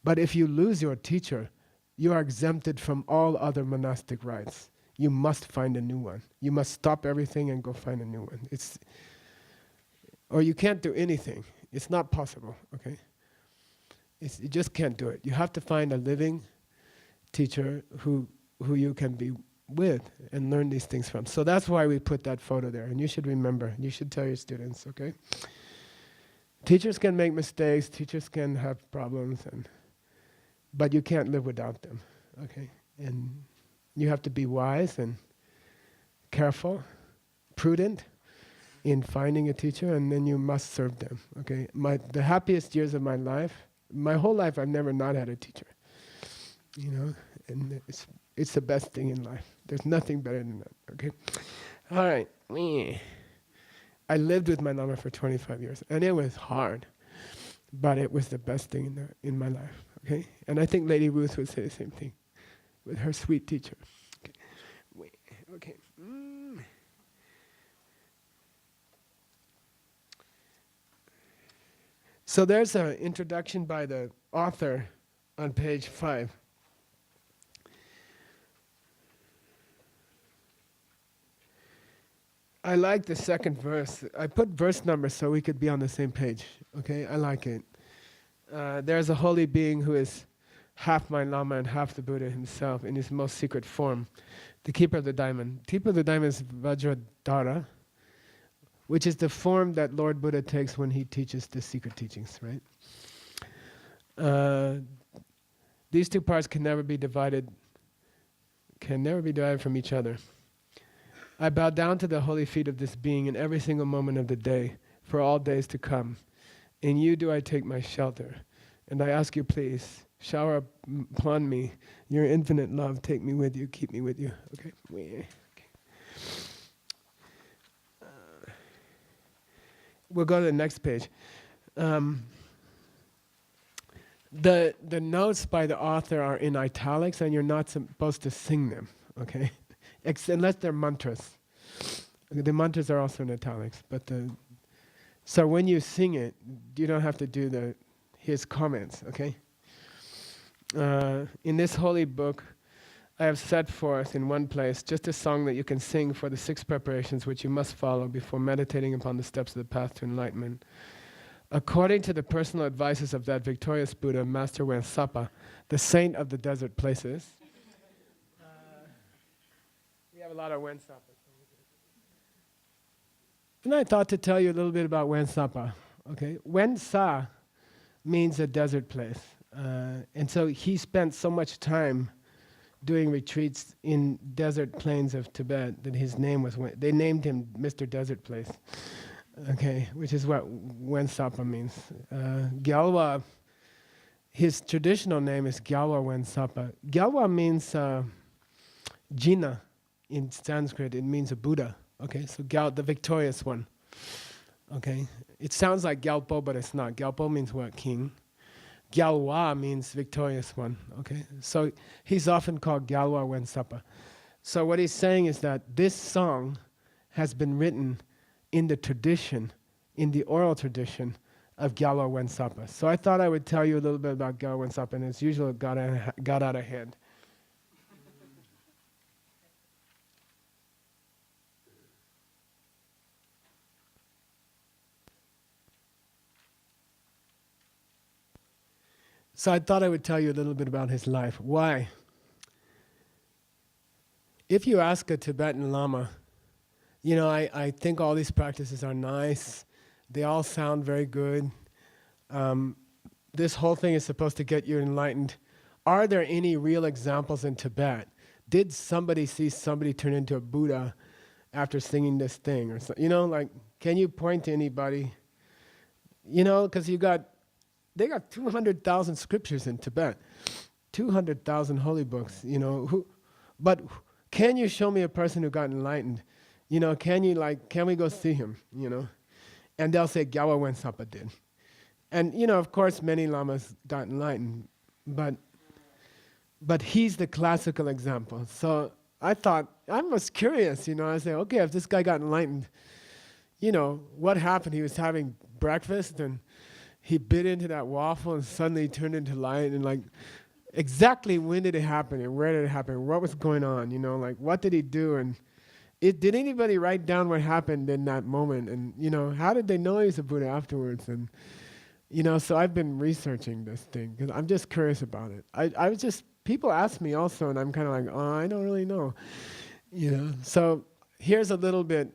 But if you lose your teacher, you are exempted from all other monastic rites. You must find a new one. You must stop everything and go find a new one. Or you can't do anything. It's not possible, okay? You just can't do it. You have to find a living teacher who you can be with and learn these things from. So that's why we put that photo there. And you should remember, you should tell your students, okay? Teachers can make mistakes, teachers can have problems, but you can't live without them, okay? And you have to be wise and careful, prudent in finding a teacher, and then you must serve them, okay? The happiest years of my life, my whole life I've never not had a teacher, you know? And it's the best thing in life. There's nothing better than that, okay? All right. I lived with my Lama for 25 years, and it was hard, but it was the best thing in my life, okay? And I think Lady Ruth would say the same thing with her sweet teacher. Okay. So there's an introduction by the author on page 5. I like the second verse. I put verse numbers so we could be on the same page. Okay, I like it. There's a holy being who is half my Lama and half the Buddha himself in his most secret form, the keeper of the diamond. Keeper of the diamond is Vajradhara, which is the form that Lord Buddha takes when he teaches the secret teachings, right? These two parts can never be divided from each other. I bow down to the holy feet of this being in every single moment of the day, for all days to come. In you do I take my shelter, and I ask you, please, shower upon me your infinite love. Take me with you, keep me with you. Okay. We'll go to the next page. The notes by the author are in italics, and you're not supposed to sing them. Okay. Unless they're mantras. The mantras are also in italics, but So when you sing it, you don't have to do his comments, okay? In this holy book, I have set forth in one place just a song that you can sing for the 6 preparations which you must follow before meditating upon the steps of the path to enlightenment. According to the personal advices of that victorious Buddha, Master Wansapa, the saint of the desert places. We have a lot of Wansapas. And I thought to tell you a little bit about Wansapa. Okay, Wansa means a desert place. And so he spent so much time doing retreats in desert plains of Tibet that his name was, they named him Mr. Desert Place, okay, which is what Wansapa means. Gyalwa, his traditional name is Gyalwa Wansapa. Gyalwa means Jina in Sanskrit, it means a Buddha, okay, so the victorious one, okay. It sounds like Gyalpo, but it's not. Gyalpo means what? King. Gyalwa means victorious one, okay? So he's often called Gyalwa Wansapa. So what he's saying is that this song has been written in the tradition, in the oral tradition of Gyalwa Wansapa. So I thought I would tell you a little bit about Gyalwa Wansapa, and as usual, it got out of hand. So I thought I would tell you a little bit about his life. Why? If you ask a Tibetan Lama, you know, I think all these practices are nice. They all sound very good. This whole thing is supposed to get you enlightened. Are there any real examples in Tibet? Did somebody see somebody turn into a Buddha after singing this thing? Or so, you know, like, can you point to anybody? You know, because they got 200,000 scriptures in Tibet, 200,000 holy books, you know. But can you show me a person who got enlightened? You know, can we go see him, you know? And they'll say, Gyalwa Wansapa did. And, you know, of course, many lamas got enlightened, but he's the classical example. So I was curious, you know, I said, okay, if this guy got enlightened, you know, what happened? He was having breakfast and he bit into that waffle and suddenly turned into light, and like, exactly when did it happen and where did it happen? What was going on? You know, like, what did he do? And did anybody write down what happened in that moment? And, you know, how did they know he was a Buddha afterwards? And, you know, so I've been researching this thing because I'm just curious about it. I was just, people ask me also, and I'm kind of like, oh, I don't really know. You know, so here's a little bit,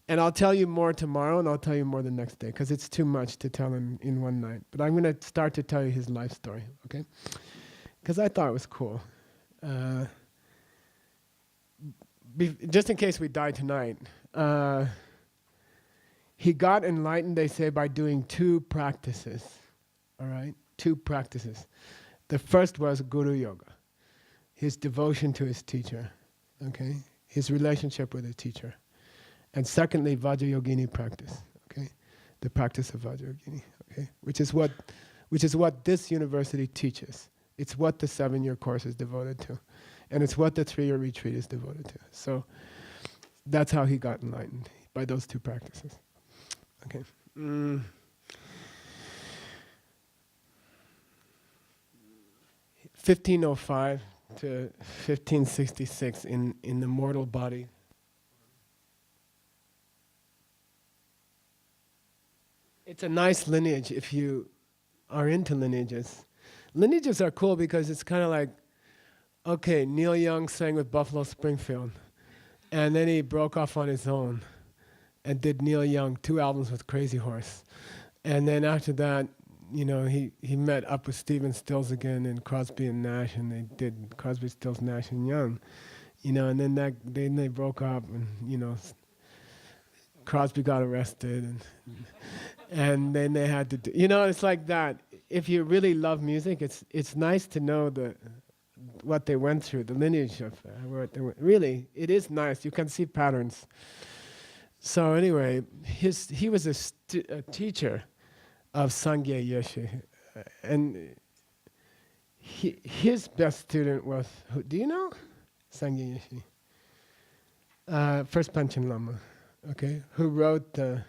and I'll tell you more tomorrow, and I'll tell you more the next day, because it's too much to tell in one night. But I'm going to start to tell you his life story, okay? Because I thought it was cool. Just in case we die tonight, he got enlightened, they say, by doing 2 practices, all right? 2 practices. The first was Guru Yoga, his devotion to his teacher, okay? His relationship with his teacher. And secondly, Vajrayogini practice, okay? The practice of Vajrayogini, okay? Which is what this university teaches. It's what the 7-year course is devoted to. And it's what the 3-year retreat is devoted to. So that's how he got enlightened, by those 2 practices. Okay. 1505 to 1566 in the mortal body. It's a nice lineage if you are into lineages. Lineages are cool because it's kind of like, okay, Neil Young sang with Buffalo Springfield, and then he broke off on his own and did Neil Young 2 albums with Crazy Horse. And then after that, you know, he met up with Stephen Stills again and Crosby and Nash, and they did Crosby, Stills, Nash and Young. You know, and then they broke up, and, you know, Crosby got arrested, and then they had to do, you know, it's like that. If you really love music, it's nice to know what they went through, the lineage of what they went. Really, it is nice. You can see patterns. So anyway, he was a teacher of Sangye Yeshe, and his best student was, do you know? Sangye Yeshe. First Panchen Lama. Okay, who wrote the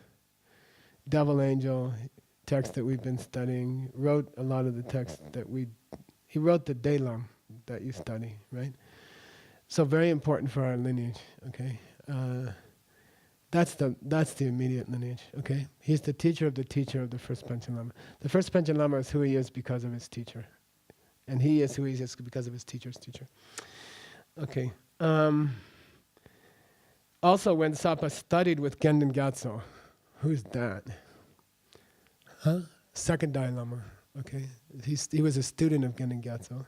Devil Angel text that we've been studying, wrote a lot of the text that he wrote the Dalam that you study, right? So very important for our lineage, okay? That's the immediate lineage, okay? He's the teacher of the first Panchen Lama. The first Panchen Lama is who he is because of his teacher. And he is who he is because of his teacher's teacher. Okay. Also, when Sapa studied with Gendon Gyatso, who's that? Huh? Second Dalai Lama, okay? He was a student of Gendon Gyatso,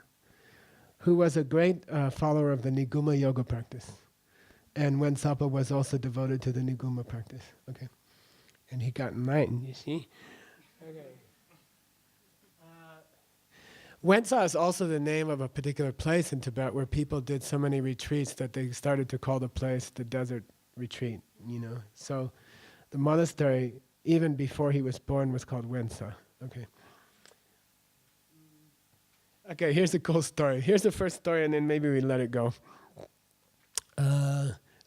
who was a great follower of the Niguma yoga practice. And when Sapa was also devoted to the Niguma practice, okay? And he got enlightened, you see? Okay. Wensa is also the name of a particular place in Tibet where people did so many retreats that they started to call the place the desert retreat, you know? So the monastery, even before he was born, was called Wensa, okay? Okay, here's a cool story. Here's the first story, and then maybe we let it go.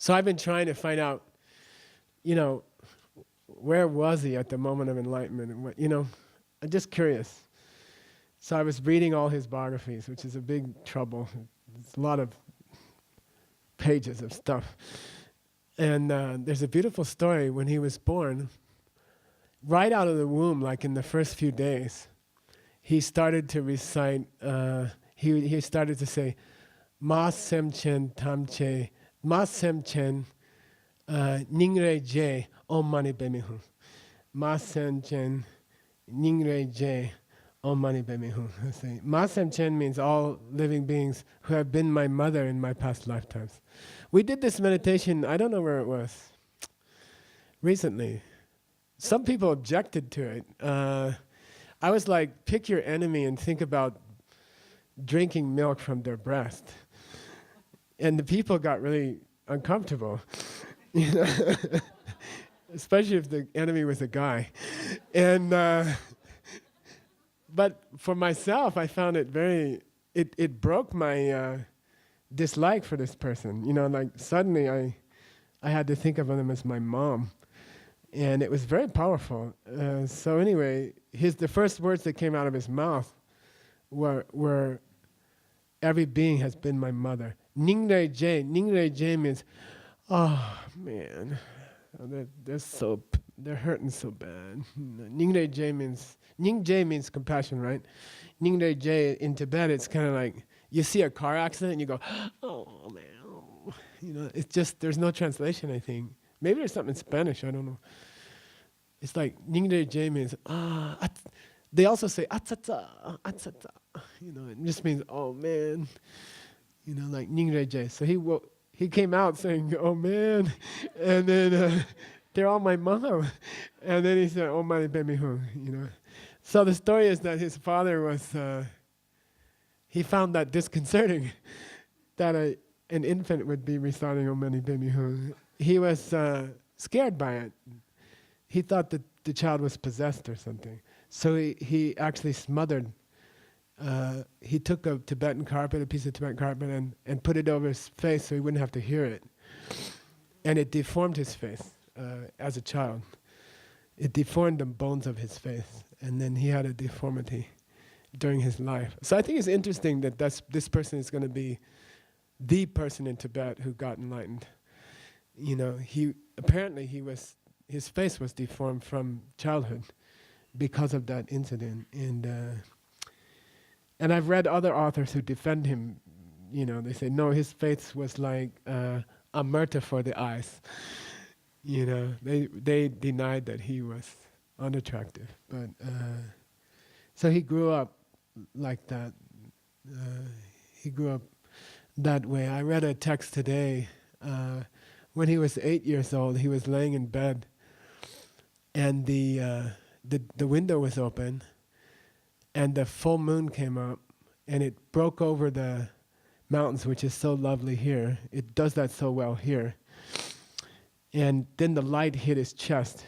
So I've been trying to find out, you know, where was he at the moment of enlightenment? And what, you know, I'm just curious. So I was reading all his biographies, which is a big trouble. It's a lot of pages of stuff. And there's a beautiful story when he was born. Right out of the womb, like in the first few days, he started to recite, he started to say, Ma Sem Chen Tam Che, Ma Sem Chen Ningre Je Om Mani Padme Hum. Ma Sem Chen Ningre Je Om Mani Padme Hum. Ma Sem Chen means all living beings who have been my mother in my past lifetimes. We did this meditation, I don't know where it was, recently. Some people objected to it. I was like, pick your enemy and think about drinking milk from their breast. And the people got really uncomfortable, you know, especially if the enemy was a guy. And but for myself, I found it it broke my dislike for this person. You know, like suddenly I had to think of him as my mom. And it was very powerful. So anyway, the first words that came out of his mouth were every being has been my mother. Ningre Je means, oh man, they're hurting so bad. Ningre Je means compassion, right? Ningre Je in Tibet, it's kind of like you see a car accident and you go, oh man, oh. You know, it's just there's no translation. I think maybe there's something in Spanish. I don't know. It's like Ningre Je means they also say atsatsa, atsatsa. You know, it just means oh man. You know, like Ningre Je. So he came out saying, oh man, and then they're all my mom. And then he said, oh Mani Padme Hum, you know. So the story is that his father was, he found that disconcerting, that an infant would be reciting Om Mani Padme Hum. He was scared by it. He thought that the child was possessed or something. So he actually smothered. He took a Tibetan carpet, a piece of Tibetan carpet, and put it over his face so he wouldn't have to hear it. And it deformed his face as a child. It deformed the bones of his face. And then he had a deformity during his life. So I think it's interesting that this person is going to be the person in Tibet who got enlightened. You know, his face was deformed from childhood because of that incident. And I've read other authors who defend him. You know, they say, no, his face was like a murta for the eyes. You know, they denied that he was unattractive. But so he grew up like that. He grew up that way. I read a text today. When he was 8 years old, he was laying in bed, and the window was open, and the full moon came up, and it broke over the mountains, which is so lovely here. It does that so well here. And then the light hit his chest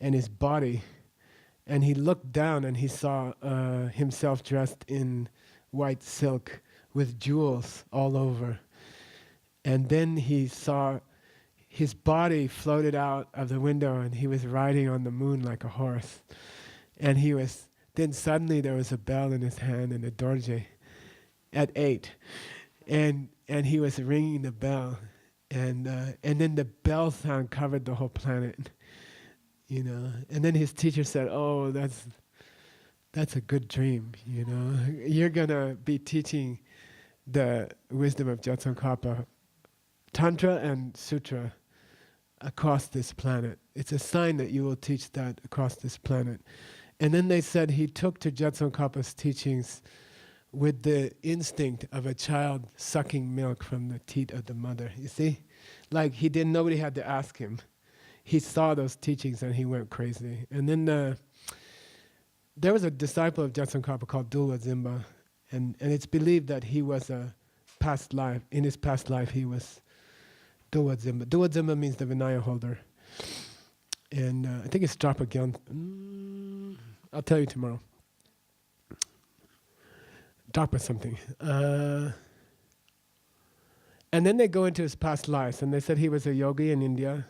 and his body, and he looked down and he saw himself dressed in white silk with jewels all over. And then he saw his body floated out of the window and he was riding on the moon like a horse. And then suddenly there was a bell in his hand in the dorje at 8. And he was ringing the bell. And then the bell sound covered the whole planet. And then his teacher said, "Oh, that's a good dream, You're gonna be teaching the wisdom of Jetsun Tantra and Sutra across this planet. It's a sign that you will teach that across this planet." And then they said he took to Jetsun Kapa's teachings with the instinct of a child sucking milk from the teat of the mother. You see? Like nobody had to ask him. He saw those teachings and he went crazy. And then there was a disciple of Jetsun Kapa called Dulwa Zimba. And it's believed that he was in his past life he was Dulwa Zimba. Dulwa Zimba means the Vinaya holder. And I think it's Drapa Gyan. I'll tell you tomorrow. Drapa something. And then they go into his past lives, and they said he was a yogi in India,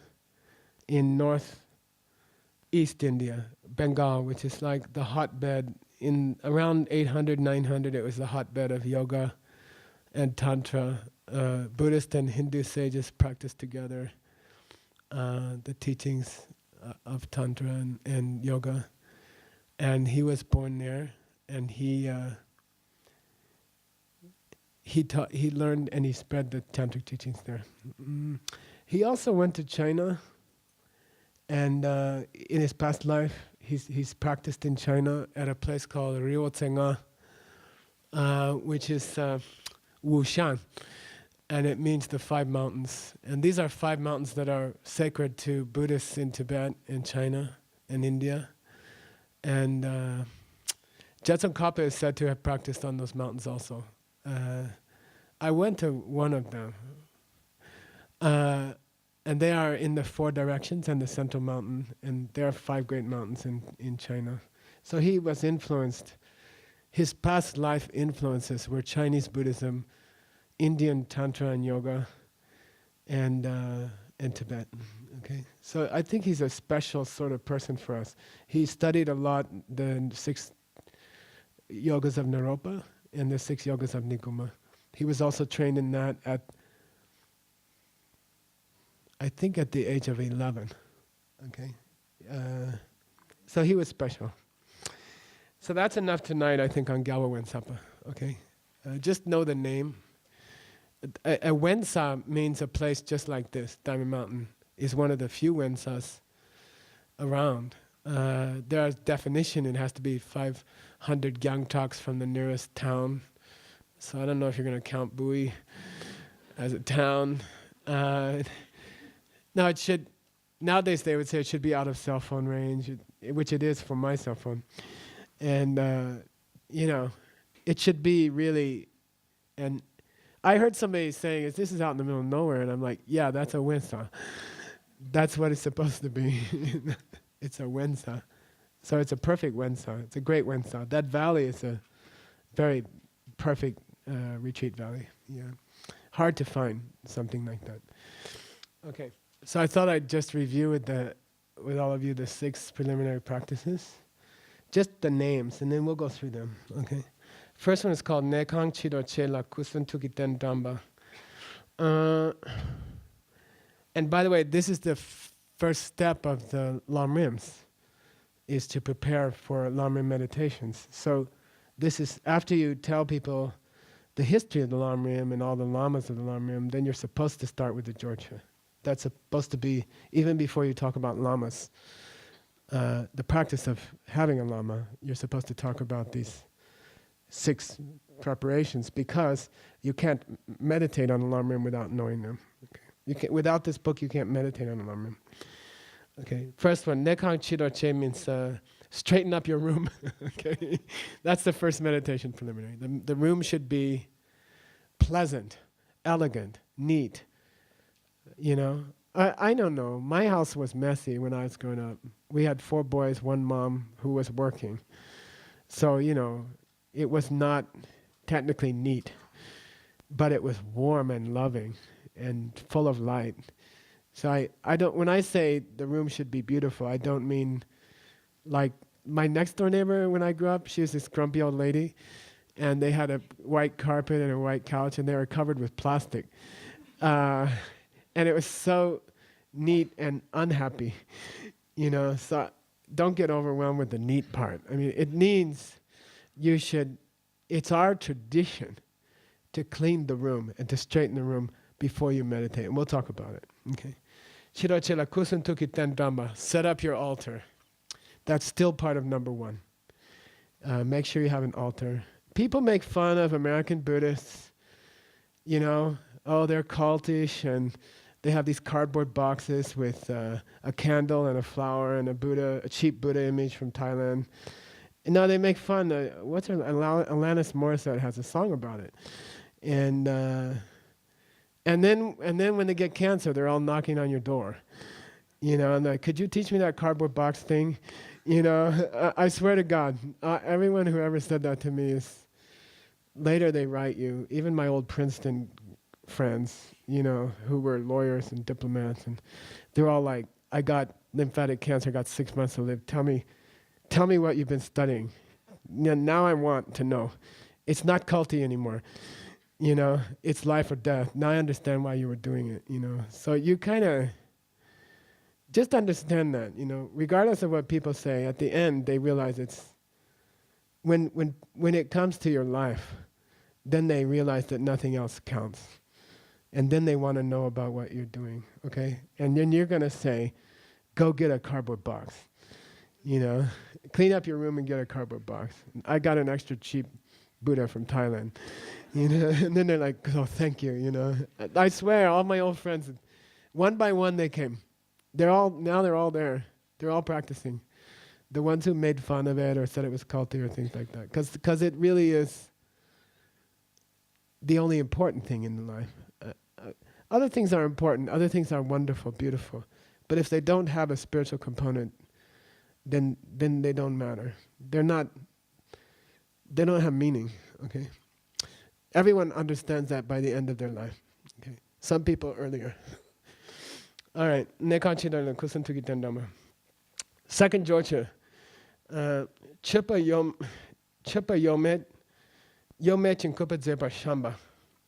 in northeast India, Bengal, which is like the hotbed. In around 800, 900, it was the hotbed of yoga and tantra. Buddhist and Hindu sages practiced together the teachings of tantra and yoga. And he was born there, and he learned and he spread the tantric teachings there. He also went to China, and in his past life, he's practiced in China at a place called Rio Tsenga, which is Wushan, and it means the 5 mountains. And these are 5 mountains that are sacred to Buddhists in Tibet and China and India. And Jetsun Kapa is said to have practiced on those mountains also. I went to one of them. And they are in the 4 directions and the central mountain. And there are 5 great mountains in China. So he was influenced. His past life influences were Chinese Buddhism, Indian Tantra and Yoga, and Tibet. Okay, so I think he's a special sort of person for us. He studied a lot the 6 yogas of Naropa and the 6 yogas of Nikuma. He was also trained in that I think at the age of 11. Okay, so he was special. So that's enough tonight, I think, on Galwa Wensapa. Okay, just know the name. A Wensa means a place just like this. Diamond Mountain is one of the few Wensas around. There's definition, it has to be 500 gyangtoks from the nearest town. So I don't know if you're going to count Bui as a town. No, it should, nowadays they would say it should be out of cell phone range, which it is for my cell phone. And, it should be really, and I heard somebody saying, this is out in the middle of nowhere, and I'm like, yeah, that's a Wensa. That's what it's supposed to be. It's a Wensa. So it's a perfect Wensa. It's a great Wensa. That valley is a very perfect retreat valley. Yeah, hard to find something like that. Okay, so I thought I'd just review with all of you the 6 preliminary practices. Just the names, and then we'll go through them. Okay. First one is called Nekang Chido Chela Kusun Tukiten Damba. And by the way, this is the first step of the Lam Rims, is to prepare for Lam Rim meditations. So this is, after you tell people the history of the Lam Rim and all the lamas of the Lam Rim, then you're supposed to start with the Jorchu. That's supposed to be, even before you talk about lamas, the practice of having a lama, you're supposed to talk about these 6 preparations, because you can't meditate on the Lam Rim without knowing them. Okay. You can't, without this book, you can't meditate on the Lam Rim. Okay. First one, Nekang Chido Che means straighten up your room. Okay. That's the first meditation preliminary. The room should be pleasant, elegant, neat. I don't know. My house was messy when I was growing up. We had 4 boys, 1 mom who was working. So, it was not technically neat, but it was warm and loving and full of light. So I don't, when I say the room should be beautiful, I don't mean like my next door neighbor when I grew up, she was this grumpy old lady, and they had a white carpet and a white couch, and they were covered with plastic. Uh, and it was so neat and unhappy, you know. So don't get overwhelmed with the neat part. I mean, it means you should, it's our tradition to clean the room and to straighten the room before you meditate. And we'll talk about it, okay? Chirochela kusun tuki ten dhamma. Set up your altar. That's still part of number one. Make sure you have an altar. People make fun of American Buddhists, you know, oh, they're cultish, and they have these cardboard boxes with a candle and a flower and a Buddha, a cheap Buddha image from Thailand. And now they make fun. What's her? Alanis Morissette has a song about it, and then when they get cancer, they're all knocking on your door, you know, and like, could you teach me that cardboard box thing? You know, I swear to God, everyone who ever said that to me is, later they write you, even my old Princeton friends, you know, who were lawyers and diplomats, and they're all like, I got lymphatic cancer, I got 6 months to live, tell me what you've been studying. Now I want to know. It's not culty anymore, you know, it's life or death. Now I understand why you were doing it, you know. So you kind of, just understand that, you know, regardless of what people say, at the end they realize it's, when it comes to your life, then they realize that nothing else counts. And then they want to know about what you're doing, okay? And then you're going to say, go get a cardboard box, you know? Clean up your room and get a cardboard box. I got an extra cheap Buddha from Thailand, you know? And then they're like, oh, thank you, you know? I swear, all my old friends, one by one they came. They're all there. They're all practicing. The ones who made fun of it or said it was culty or things like that. Because it really is the only important thing in life. Other things are important. Other things are wonderful, beautiful. But if they don't have a spiritual component, then they don't matter. They don't have meaning, okay? Everyone understands that by the end of their life, okay? Some people earlier. All right, Nekanchidana Kusan Tuki Tendama. Second Jorchu. Chipa Yomet Chinkupa Zepa Shamba.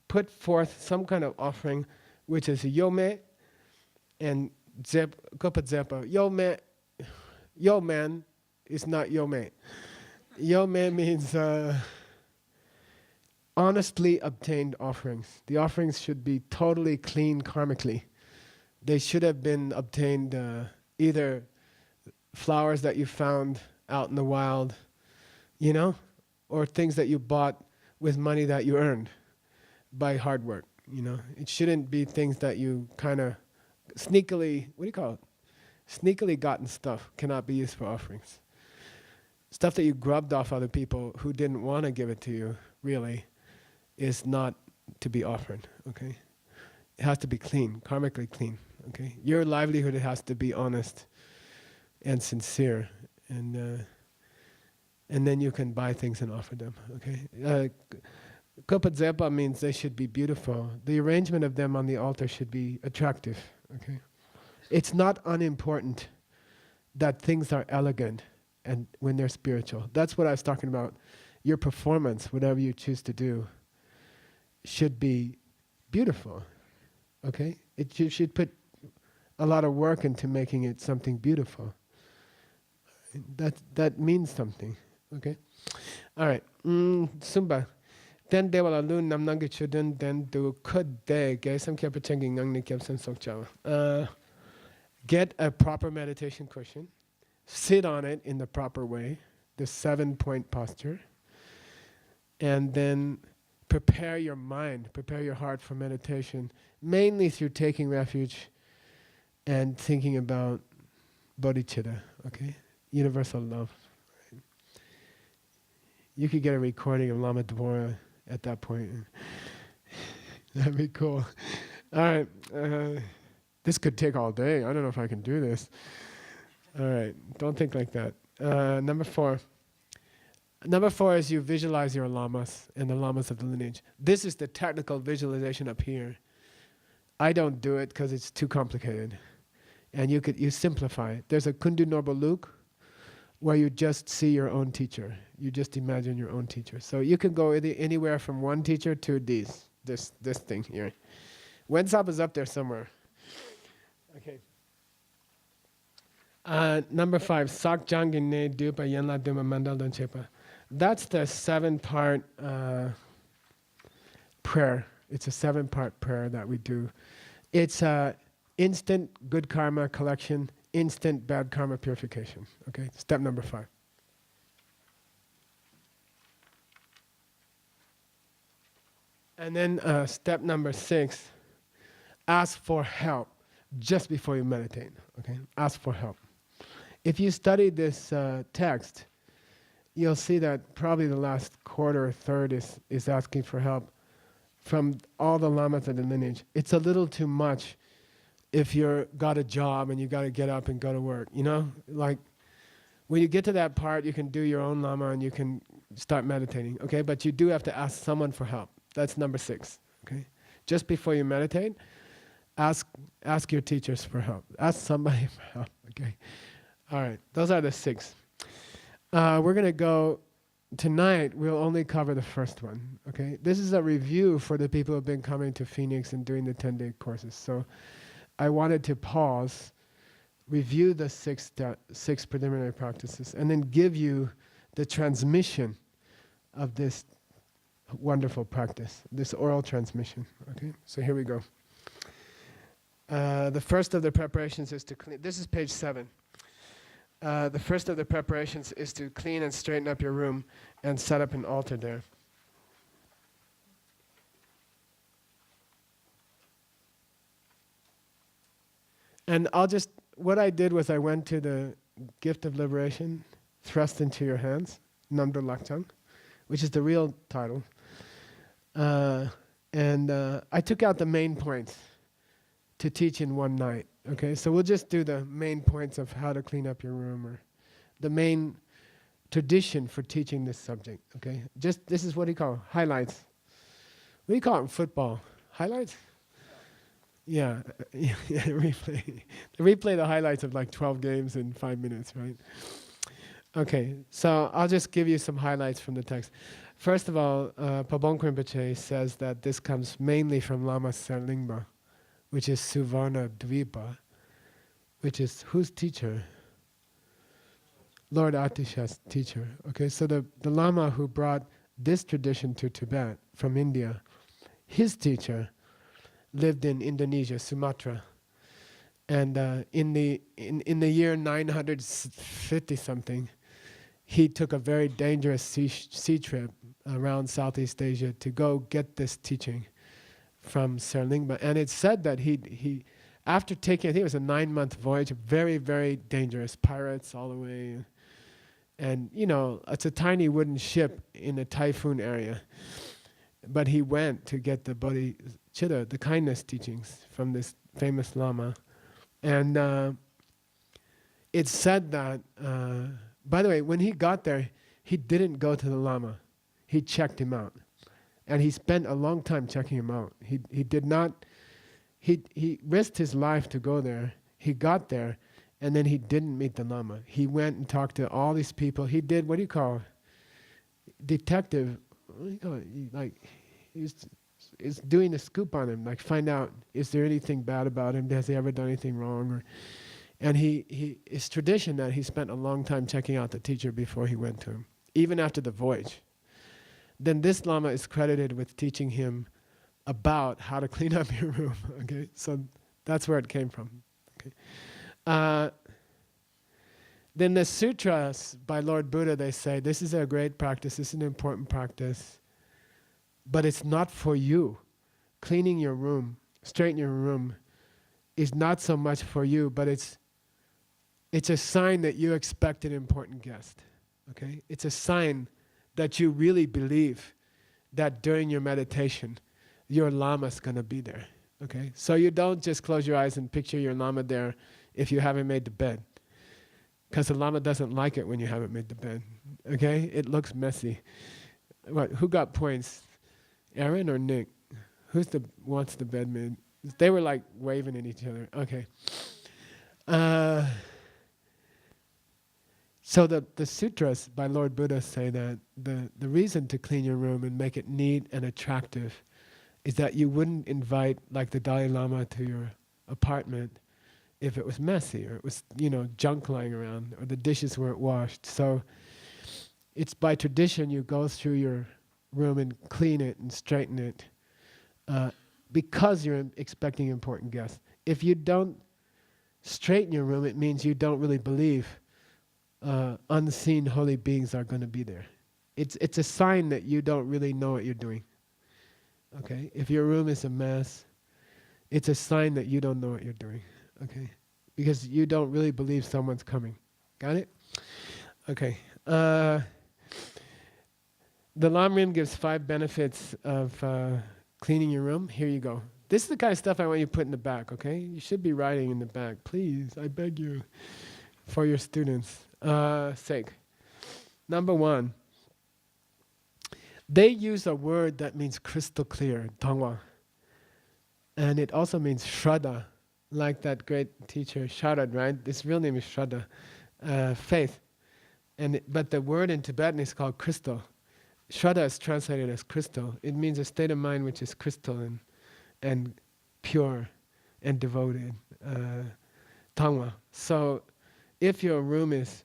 Put forth some kind of offering, which is Yome and Kupa Zepa. Yo man is not Yome. Yome means honestly obtained offerings. The offerings should be totally clean karmically. They should have been obtained either flowers that you found out in the wild, you know, or things that you bought with money that you earned by hard work, you know. It shouldn't be things that you kind of sneakily, what do you call it? Sneakily gotten stuff cannot be used for offerings. Stuff that you grubbed off other people who didn't want to give it to you, really, is not to be offered, okay? It has to be clean, karmically clean. Okay, your livelihood has to be honest and sincere, and then you can buy things and offer them. Okay, Kopadzepa means they should be beautiful. The arrangement of them on the altar should be attractive. Okay, it's not unimportant that things are elegant and when they're spiritual. That's what I was talking about. Your performance, whatever you choose to do, should be beautiful. Okay, you should put a lot of work into making it something beautiful. That means something. Okay, all right. Sumba. Then they will alone namnanga chuden then do could they get some kapachanging nangni kapsan sokchawa. Get a proper meditation cushion. Sit on it in the proper way, the 7-point posture, and then prepare your mind, prepare your heart for meditation, mainly through taking refuge and thinking about bodhicitta, okay? Universal love. Right? You could get a recording of Lama Dvora at that point. That'd be cool. All right. This could take all day. I don't know if I can do this. All right. Don't think like that. Number 4. Number 4 is you visualize your lamas and the lamas of the lineage. This is the technical visualization up here. I don't do it because it's too complicated. And you simplify it. There's a Kundu Norbo Luke where you just see your own teacher. You just imagine your own teacher. So you can go anywhere from one teacher to this thing here. Wensop is up there somewhere. Okay. Number 5, Sak Jangin Ne Dupa Yenla Duma Mandal Don Chepa. That's the 7-part prayer. It's a 7-part prayer that we do. It's instant good karma collection, instant bad karma purification. Okay, step number 5. And then step number 6, ask for help just before you meditate. Okay, ask for help. If you study this text, you'll see that probably the last quarter or third is asking for help from all the lamas of the lineage. It's a little too much if you're got a job and you got to get up and go to work, you know? Like, when you get to that part, you can do your own lama and you can start meditating, okay? But you do have to ask someone for help. That's number 6, okay? Just before you meditate, ask your teachers for help. Ask somebody for help, okay? All right, those are the 6. We're going to go, tonight we'll only cover the first one, okay? This is a review for the people who have been coming to Phoenix and doing the 10-day courses. So I wanted to pause, review the 6 preliminary practices, and then give you the transmission of this wonderful practice, this oral transmission, okay? So here we go. The first of the preparations is to clean. This is page 7. The first of the preparations is to clean and straighten up your room and set up an altar there. And what I did was I went to the gift of liberation, thrust into your hands, Namdo Lakchang, which is the real title. And I took out the main points to teach in one night. Okay, so we'll just do the main points of how to clean up your room, or the main tradition for teaching this subject. Okay, this is what do you call highlights. What do you call it in football? Highlights? Yeah, replay. Replay the highlights of like 12 games in 5 minutes, right? Okay, so I'll just give you some highlights from the text. First of all, Pabong Rinpoche says that this comes mainly from Lama Serlingpa, which is Suvarna Dvipa, which is whose teacher? Lord Atisha's teacher. Okay, so the Lama who brought this tradition to Tibet from India, his teacher lived in Indonesia, Sumatra. And in the year 950 something, he took a very dangerous sea trip around Southeast Asia to go get this teaching from Serlingpa. And it's said that he after taking, I think it was a 9-month voyage, very, very dangerous, pirates all the way. And, you know, it's a tiny wooden ship in a typhoon area. But he went to get the bodhicitta, the kindness teachings from this famous Lama. And it's said that, by the way, when he got there, he didn't go to the Lama. He checked him out. And he spent a long time checking him out. He did not, he risked his life to go there. He got there, and then he didn't meet the Lama. He went and talked to all these people. He did, what do you call, detective, what do you call it? Like, he's doing a scoop on him, like find out, is there anything bad about him? Has he ever done anything wrong? And it's tradition that he spent a long time checking out the teacher before he went to him, even after the voyage. Then this Lama is credited with teaching him about how to clean up your room. Okay, so that's where it came from. Okay. Then the sutras by Lord Buddha, they say this is a great practice, this is an important practice, but it's not for you. Cleaning your room, straightening your room, is not so much for you, but it's a sign that you expect an important guest. Okay, it's a sign that you really believe that during your meditation, your Lama's going to be there. Okay, so you don't just close your eyes and picture your Lama there if you haven't made the bed, because the Lama doesn't like it when you haven't made the bed. Okay, it looks messy. What? Who got points? Aaron or Nick? Wants the bed made? They were like waving at each other. Okay. Uh, so the sutras by Lord Buddha say that the reason to clean your room and make it neat and attractive is that you wouldn't invite like the Dalai Lama to your apartment if it was messy or it was, junk lying around or the dishes weren't washed. So it's by tradition you go through your room and clean it and straighten it uh, because you're expecting important guests. If you don't straighten your room, it means you don't really believe unseen holy beings are going to be there. It's a sign that you don't really know what you're doing. Okay? If your room is a mess, it's a sign that you don't know what you're doing. Okay? Because you don't really believe someone's coming. Got it? Okay. The Lamrim gives 5 benefits of cleaning your room. Here you go. This is the kind of stuff I want you to put in the back, okay? You should be writing in the back. Please, I beg you, for your students' sake. Number 1, they use a word that means crystal clear, tangwa. And it also means shraddha, like that great teacher, Sharad, right? His real name is Shraddha, faith. But the word in Tibetan is called crystal. Shraddha is translated as crystal. It means a state of mind which is crystal and pure and devoted. Tangwa. So if your room is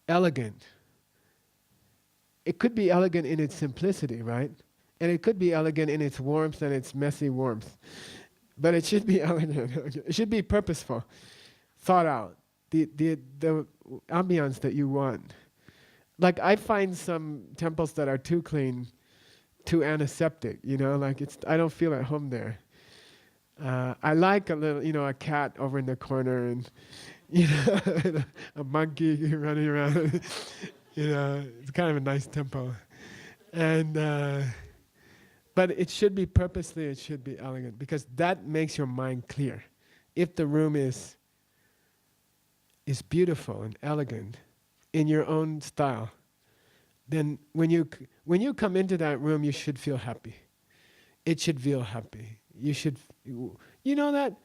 elegant, it could be elegant in its simplicity, right? And it could be elegant in its warmth and its messy warmth. But it should be elegant. It should be purposeful, thought out. The ambience that you want. Like I find some temples that are too clean, too antiseptic. Like I don't feel at home there. I like a little, a cat over in the corner and, a monkey running around. It's kind of a nice temple, and but it should be purposely. It should be elegant because that makes your mind clear. If the room is beautiful and elegant in your own style, then when you come into that room, you should feel happy. It should feel happy. You should, that,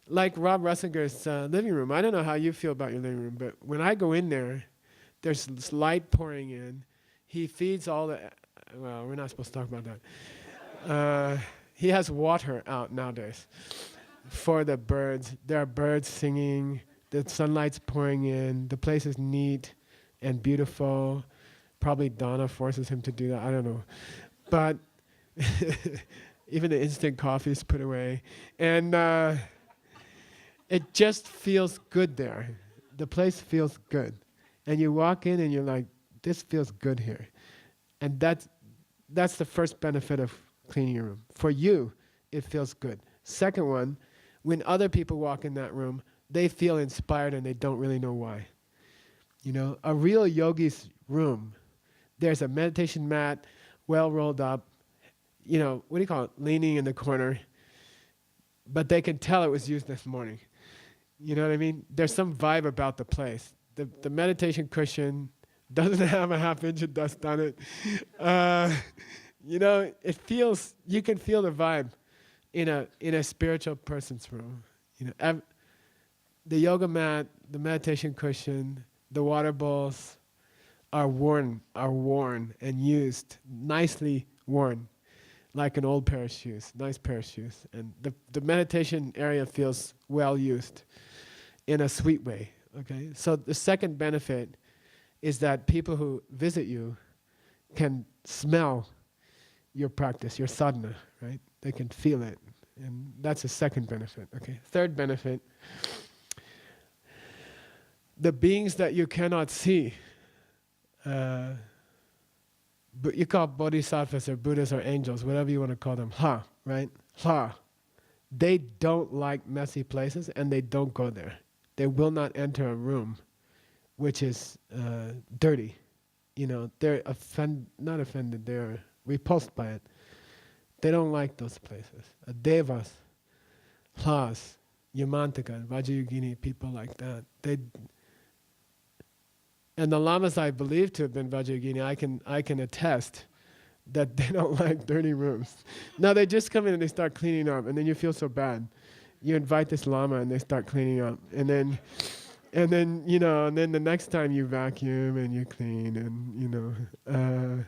like Rob Russinger's living room. I don't know how you feel about your living room, but when I go in there, there's this light pouring in. He feeds all the, well, we're not supposed to talk about that. He has water out nowadays for the birds. There are birds singing. The sunlight's pouring in. The place is neat and beautiful. Probably Donna forces him to do that. I don't know. But even the instant coffee is put away. And it just feels good there. The place feels good. And you walk in and you're like, this feels good here. And that's the first benefit of cleaning your room. For you, it feels good. Second one, when other people walk in that room, they feel inspired and they don't really know why. A real yogi's room, there's a meditation mat, well rolled up, what do you call it, leaning in the corner, but they can tell it was used this morning. You know what I mean? There's some vibe about the place. The meditation cushion doesn't have a half-inch of dust on it. It feels, you can feel the vibe in a spiritual person's room. The yoga mat, the meditation cushion, the water bowls are worn and used, nicely worn, like an old pair of shoes, nice pair of shoes. And the meditation area feels well used in a sweet way. Okay, so the second benefit is that people who visit you can smell your practice, your sadhana, right? They can feel it, and that's the second benefit. Okay, third benefit: the beings that you cannot see, but you call bodhisattvas or Buddhas or angels, whatever you want to call them, right? They don't like messy places, and they don't go there. They will not enter a room which is dirty. They're not offended, they're repulsed by it. They don't like those places. Devas, Hlas, Yamantaka, Vajrayogini, people like that. And the lamas I believe to have been Vajrayogini, I can attest that they don't like dirty rooms. No, they just come in and they start cleaning up, and then you feel so bad. You invite this lama and they start cleaning up, and then and then the next time you vacuum and you clean, and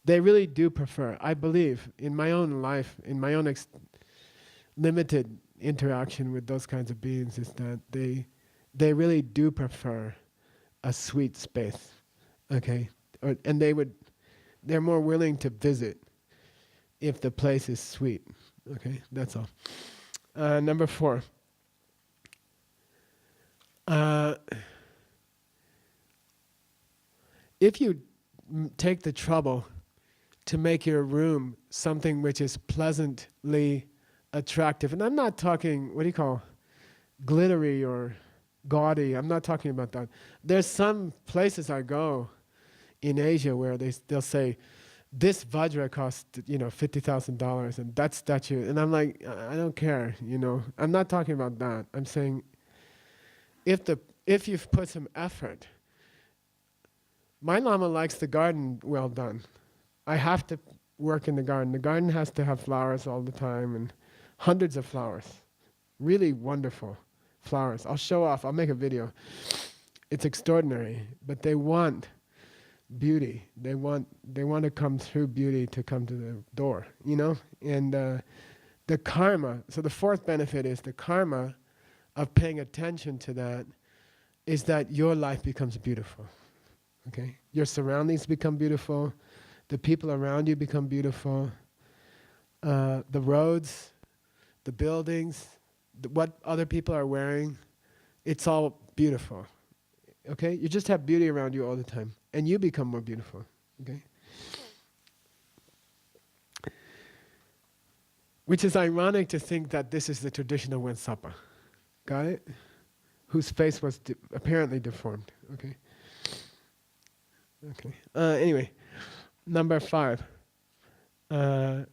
they really do prefer. I believe in my own life, in my own limited interaction with those kinds of beings, is that they really do prefer a sweet space, okay, and they're more willing to visit if the place is sweet, okay. That's all. Number 4. If you take the trouble to make your room something which is pleasantly attractive, and I'm not talking, what do you call, glittery or gaudy, I'm not talking about that. There's some places I go in Asia where they'll say, this Vajra costs, $50,000, and that statue, and I'm like, I don't care, I'm not talking about that. I'm saying, if you've put some effort, my Lama likes the garden well done. I have to work in the garden. The garden has to have flowers all the time, and hundreds of flowers, really wonderful flowers. I'll show off. I'll make a video. It's extraordinary, but they want beauty. They want to come through beauty to come to the door, And the karma. So the 4th benefit is the karma of paying attention to that is that your life becomes beautiful. Okay, your surroundings become beautiful. The people around you become beautiful. The roads, the buildings, what other people are wearing, it's all beautiful. Okay, you just have beauty around you all the time, and you become more beautiful. Okay, which is ironic to think that this is the tradition of Wensapa. Got it? Whose face was apparently deformed. Okay. Okay. Anyway, number 5. The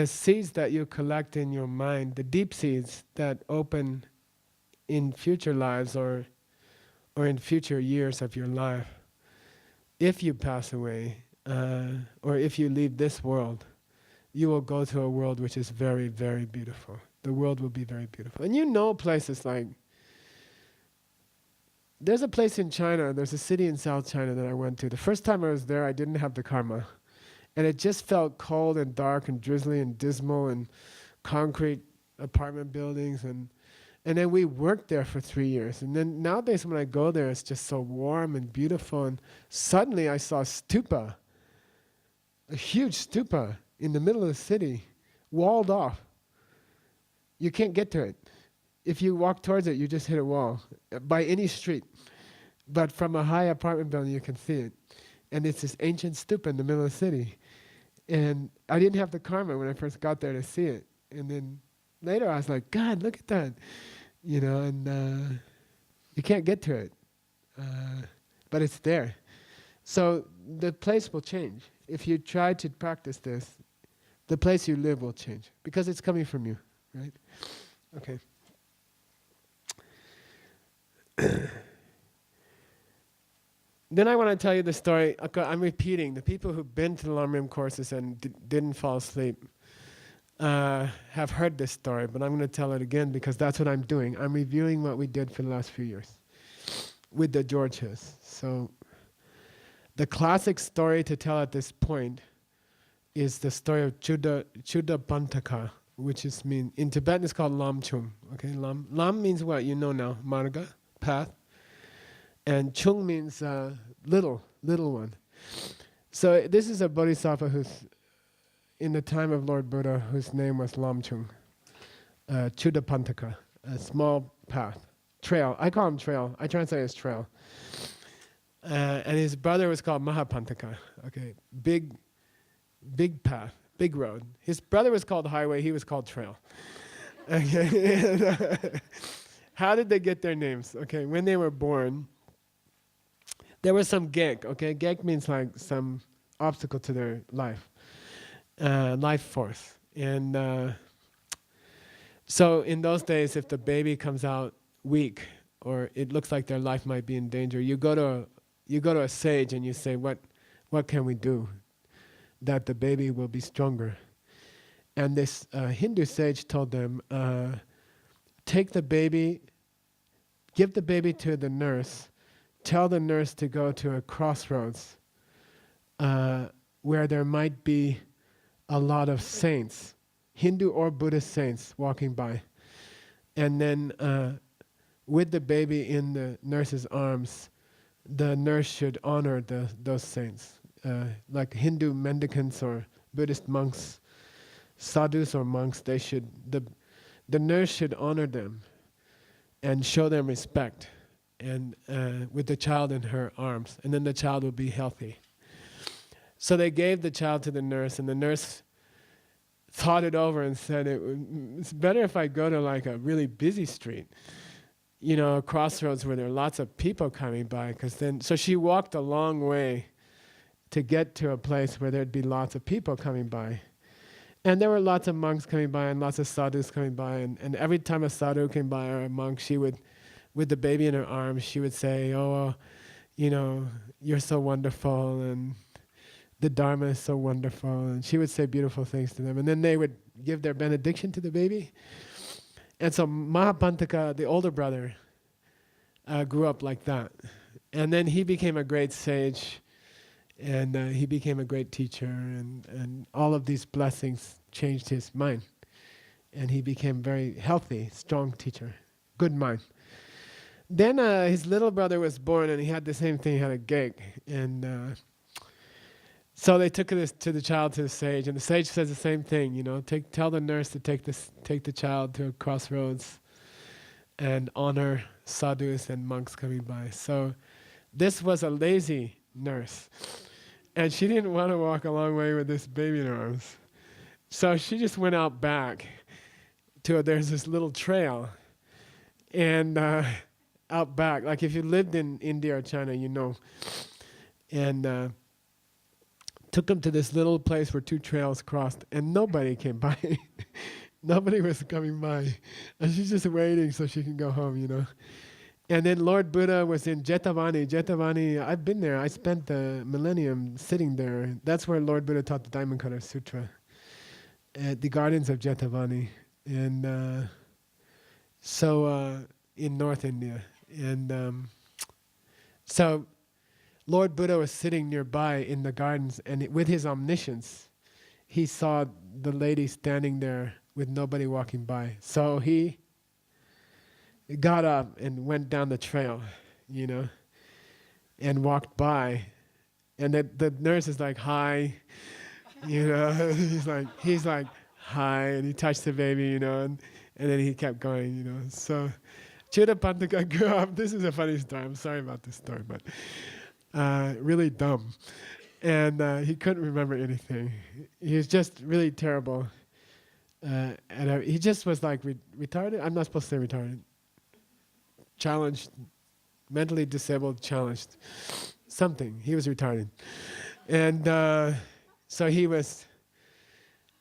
seeds that you collect in your mind, the deep seeds that open in future lives or in future years of your life, if you pass away or if you leave this world, you will go to a world which is very, very beautiful. The world will be very beautiful. And places like, there's a place in China, there's a city in South China that I went to. The first time I was there, I didn't have the karma. And it just felt cold and dark and drizzly and dismal and concrete apartment buildings. And then we worked there for 3 years. And then nowadays when I go there, it's just so warm and beautiful. And suddenly I saw a stupa, a huge stupa in the middle of the city, walled off. You can't get to it. If you walk towards it, you just hit a wall by any street. But from a high apartment building, you can see it. And it's this ancient stupa in the middle of the city. And I didn't have the karma when I first got there to see it. And then later I was like, God, look at that. And you can't get to it. But it's there. So the place will change. If you try to practice this, the place you live will change. Because it's coming from you, right? Okay. Then I want to tell you the story. I'm repeating. The people who've been to the Lamrim courses and didn't fall asleep have heard this story, but I'm going to tell it again because that's what I'm doing. I'm reviewing what we did for the last few years with the Jorchus. So the classic story to tell at this point is the story of Chuda Pantaka, which is in Tibetan it's called Lam Chung. Okay, Lam means what? You know now, marga, path. And Chung means little one. So this is a bodhisattva who's in the time of Lord Buddha, whose name was Lam Chung, Chudapantaka, a small path, trail. I call him trail. I translate it as trail. And his brother was called Mahapantaka. Okay, big path, big road. His brother was called highway. He was called trail. Okay. How did they get their names? Okay, when they were born, there was some gek. Okay, gek means like some obstacle to their life. Life force. And so in those days, if the baby comes out weak or it looks like their life might be in danger, you go to a sage and you say, what What can we do that the baby will be stronger? And this Hindu sage told them, take the baby, give the baby to the nurse, tell the nurse to go to a crossroads where there might be a lot of saints, Hindu or Buddhist saints walking by. And then with the baby in the nurse's arms, the nurse should honor those saints. Like Hindu mendicants or Buddhist monks, sadhus or monks, the nurse should honor them and show them respect, and with the child in her arms, and then the child will be healthy. So they gave the child to the nurse, and the nurse thought it over and said, it's better if I go to like a really busy street, a crossroads where there are lots of people coming by, so she walked a long way to get to a place where there'd be lots of people coming by. And there were lots of monks coming by and lots of sadhus coming by, and every time a sadhu came by or a monk, she would, with the baby in her arms, she would say, you're so wonderful, and the Dharma is so wonderful, and she would say beautiful things to them, and then they would give their benediction to the baby. And so Mahapantaka, the older brother, grew up like that. And then he became a great sage, and he became a great teacher, and all of these blessings changed his mind. And he became very healthy, strong teacher, good mind. Then his little brother was born, and he had the same thing, he had a gig. And so they took this to the child to the sage, and the sage says the same thing, tell the nurse to take the child to a crossroads and honor sadhus and monks coming by. So this was a lazy nurse, and she didn't want to walk a long way with this baby in her arms. So she just went out back there's this little trail, and out back, like if you lived in India or China, and took him to this little place where two trails crossed, and nobody came by. Nobody was coming by. And she's just waiting so she can go home, And then Lord Buddha was in Jetavani. Jetavani, I've been there. I spent the millennium sitting there. That's where Lord Buddha taught the Diamond Cutter Sutra, at the gardens of Jetavani. And in North India. And so Lord Buddha was sitting nearby in the gardens, and with his omniscience, he saw the lady standing there with nobody walking by. So he got up and went down the trail, and walked by. And the nurse is like, hi, he's like, hi, and he touched the baby, and then he kept going, So Chudapantaka grew up, this is a funny story, I'm sorry about this story, but really dumb. And he couldn't remember anything. He was just really terrible. And he just was like retarded. I'm not supposed to say retarded. Challenged, mentally disabled, challenged. Something. He was retarded. And so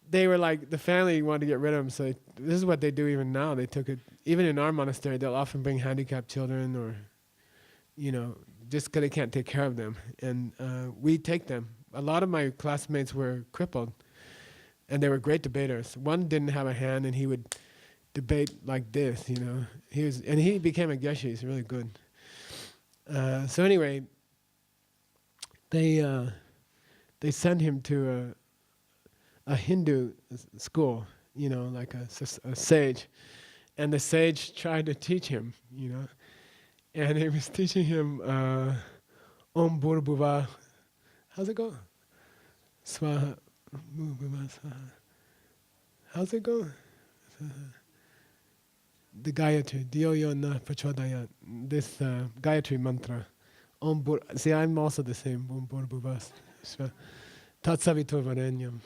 they were like, the family wanted to get rid of him. So this is what they do even now. They took it, even in our monastery, they'll often bring handicapped children or, just because they can't take care of them. And we take them. A lot of my classmates were crippled, and they were great debaters. One didn't have a hand, and he would debate like this, He became a geshe. He's really good. So anyway, they sent him to a Hindu school, like a sage. And the sage tried to teach him, And he was teaching him Om Bhurbuva. How's it go? Swaha. How's it go? The Gayatri. Diyo yo na prachodayat. This Gayatri mantra. Om Bhur. See, I'm also the same. Om Bhurbuva. Tatsavitur Varenyam.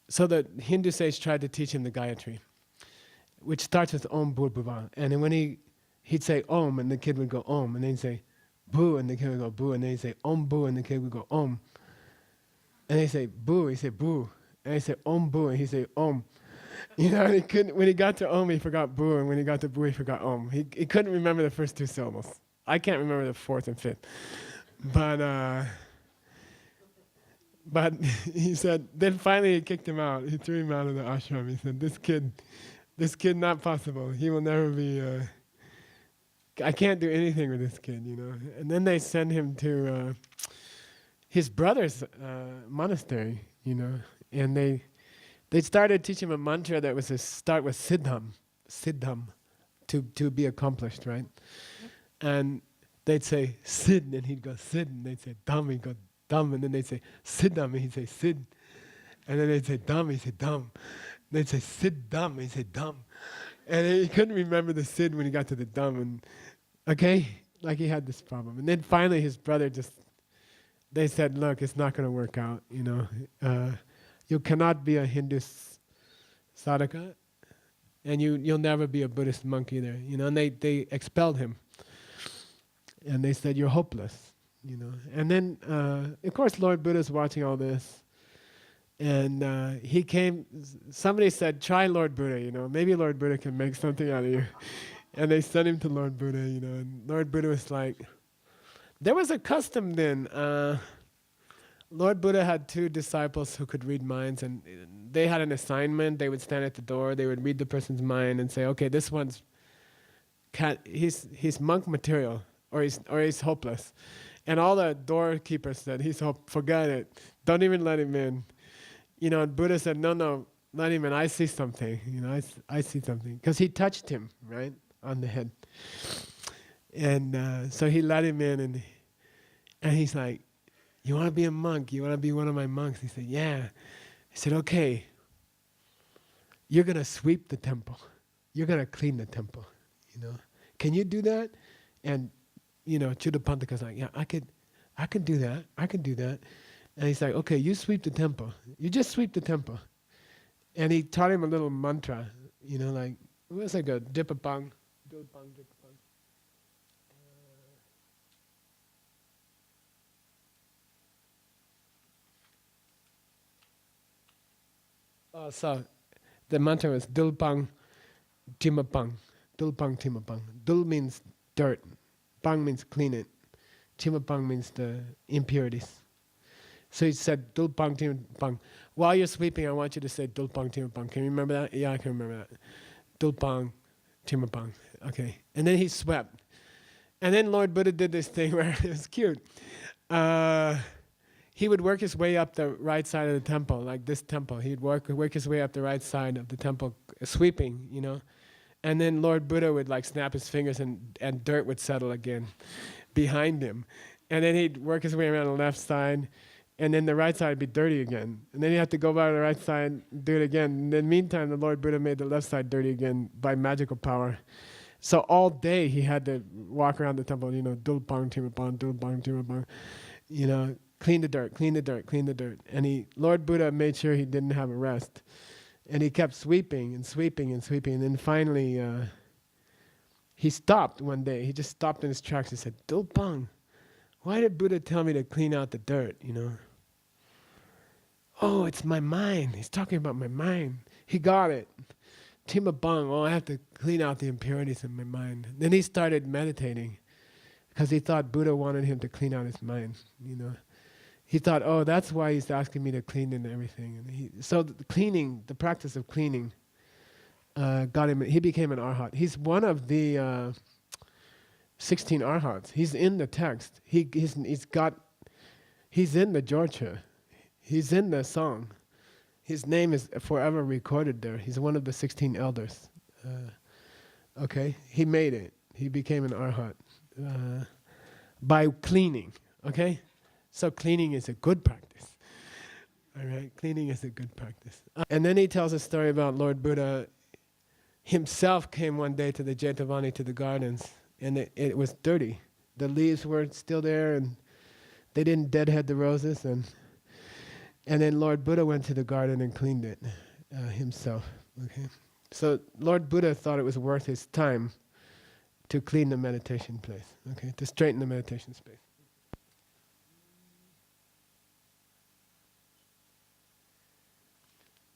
So the Hindu sage tried to teach him the Gayatri, which starts with Om Bhurbuva. And then when he'd say Om, and the kid would go Om, and then he'd say Boo, and the kid would go Boo, and then he'd say Om Boo, and the kid would go Om. And he'd say Boo, he'd say Boo, and he'd say Om Boo, and he'd say Om. And he couldn't, when he got to Om, he forgot Boo, and when he got to Boo, he forgot Om. He couldn't remember the first two syllables. I can't remember the fourth and fifth. But but he said, then finally he kicked him out. He threw him out of the ashram. He said, this kid not possible. He will never be, I can't do anything with this kid, you know. And then they sent him to his brother's monastery, you know. And they started teaching him a mantra that was to start with siddham, to be accomplished, right? And they'd say sid, and he'd go sid, and they'd say dham, he'd go dham, and then they'd say siddham, and he'd say sid, and then they'd say dham, he'd say dham, they'd say sid dham, he'd say dham, and he couldn't remember the sid when he got to the dham, and okay, like he had this problem, and then finally his brother they said, look, it's not going to work out, you know, you cannot be a Hindu sadhaka, and you'll never be a Buddhist monk either, you know, and they expelled him. And they said, you're hopeless, you know. And then, of course, Lord Buddha's watching all this. And he came, somebody said, try Lord Buddha, you know. Maybe Lord Buddha can make something out of you. And they sent him to Lord Buddha, you know. And Lord Buddha was like, there was a custom then. Lord Buddha had 2 disciples who could read minds. And they had an assignment. They would stand at the door. They would read the person's mind and say, okay, this one's, he's monk material. Or he's hopeless. And all the doorkeepers said, forget it. Don't even let him in. You know, and Buddha said, no, let him in. I see something. You know, I see something. Because he touched him, right, on the head. And so he let him in, and he's like, you want to be a monk? You want to be one of my monks? He said, yeah. He said, okay, you're going to sweep the temple. You're going to clean the temple, you know. Can you do that? And you know, Chuddapantaka's like, yeah, I could do that. I can do that. And he's like, okay, you sweep the temple. You just sweep the temple. And he taught him a little mantra, you know, like, it was like a dipapang, dipapang, dipapang. So the mantra was dulpang timapang, dulpang timapang. Dul means dirt. Pang means clean it. Timapang means the impurities. So he said, Dulpang Timapang. While you're sweeping, I want you to say Dulpang Timapang. Can you remember that? Yeah, I can remember that. Dulpang Timapang. Okay. And then he swept. And then Lord Buddha did this thing where it was cute. He would work his way up the right side of the temple, like this temple. He'd work his way up the right side of the temple, sweeping, you know. And then Lord Buddha would like snap his fingers and dirt would settle again behind him. And then he'd work his way around the left side, and then the right side would be dirty again. And then he'd have to go by the right side, do it again. And in the meantime, the Lord Buddha made the left side dirty again by magical power. So all day he had to walk around the temple, you know, dulpang timapang, you know, clean the dirt, clean the dirt, clean the dirt. And Lord Buddha made sure he didn't have a rest. And he kept sweeping and sweeping and sweeping. And then finally, he stopped one day. He just stopped in his tracks. He said, Dulpang, why did Buddha tell me to clean out the dirt, you know? Oh, it's my mind. He's talking about my mind. He got it. Timapang, oh, I have to clean out the impurities in my mind. Then he started meditating because he thought Buddha wanted him to clean out his mind, you know? He thought, oh, that's why he's asking me to clean and everything. And so the practice of cleaning, got him. He became an arhat. He's one of the 16 arhats. He's in the text. He's in the Jorchu. He's in the song. His name is forever recorded there. He's one of the 16 elders. Okay, he made it. He became an arhat by cleaning. Okay. So cleaning is a good practice. All right, cleaning is a good practice. And then he tells a story about Lord Buddha himself came one day to the Jetavani, to the gardens, and it was dirty. The leaves were still there, and they didn't deadhead the roses. And then Lord Buddha went to the garden and cleaned it himself. Okay, so Lord Buddha thought it was worth his time to clean the meditation place. Okay, to straighten the meditation space.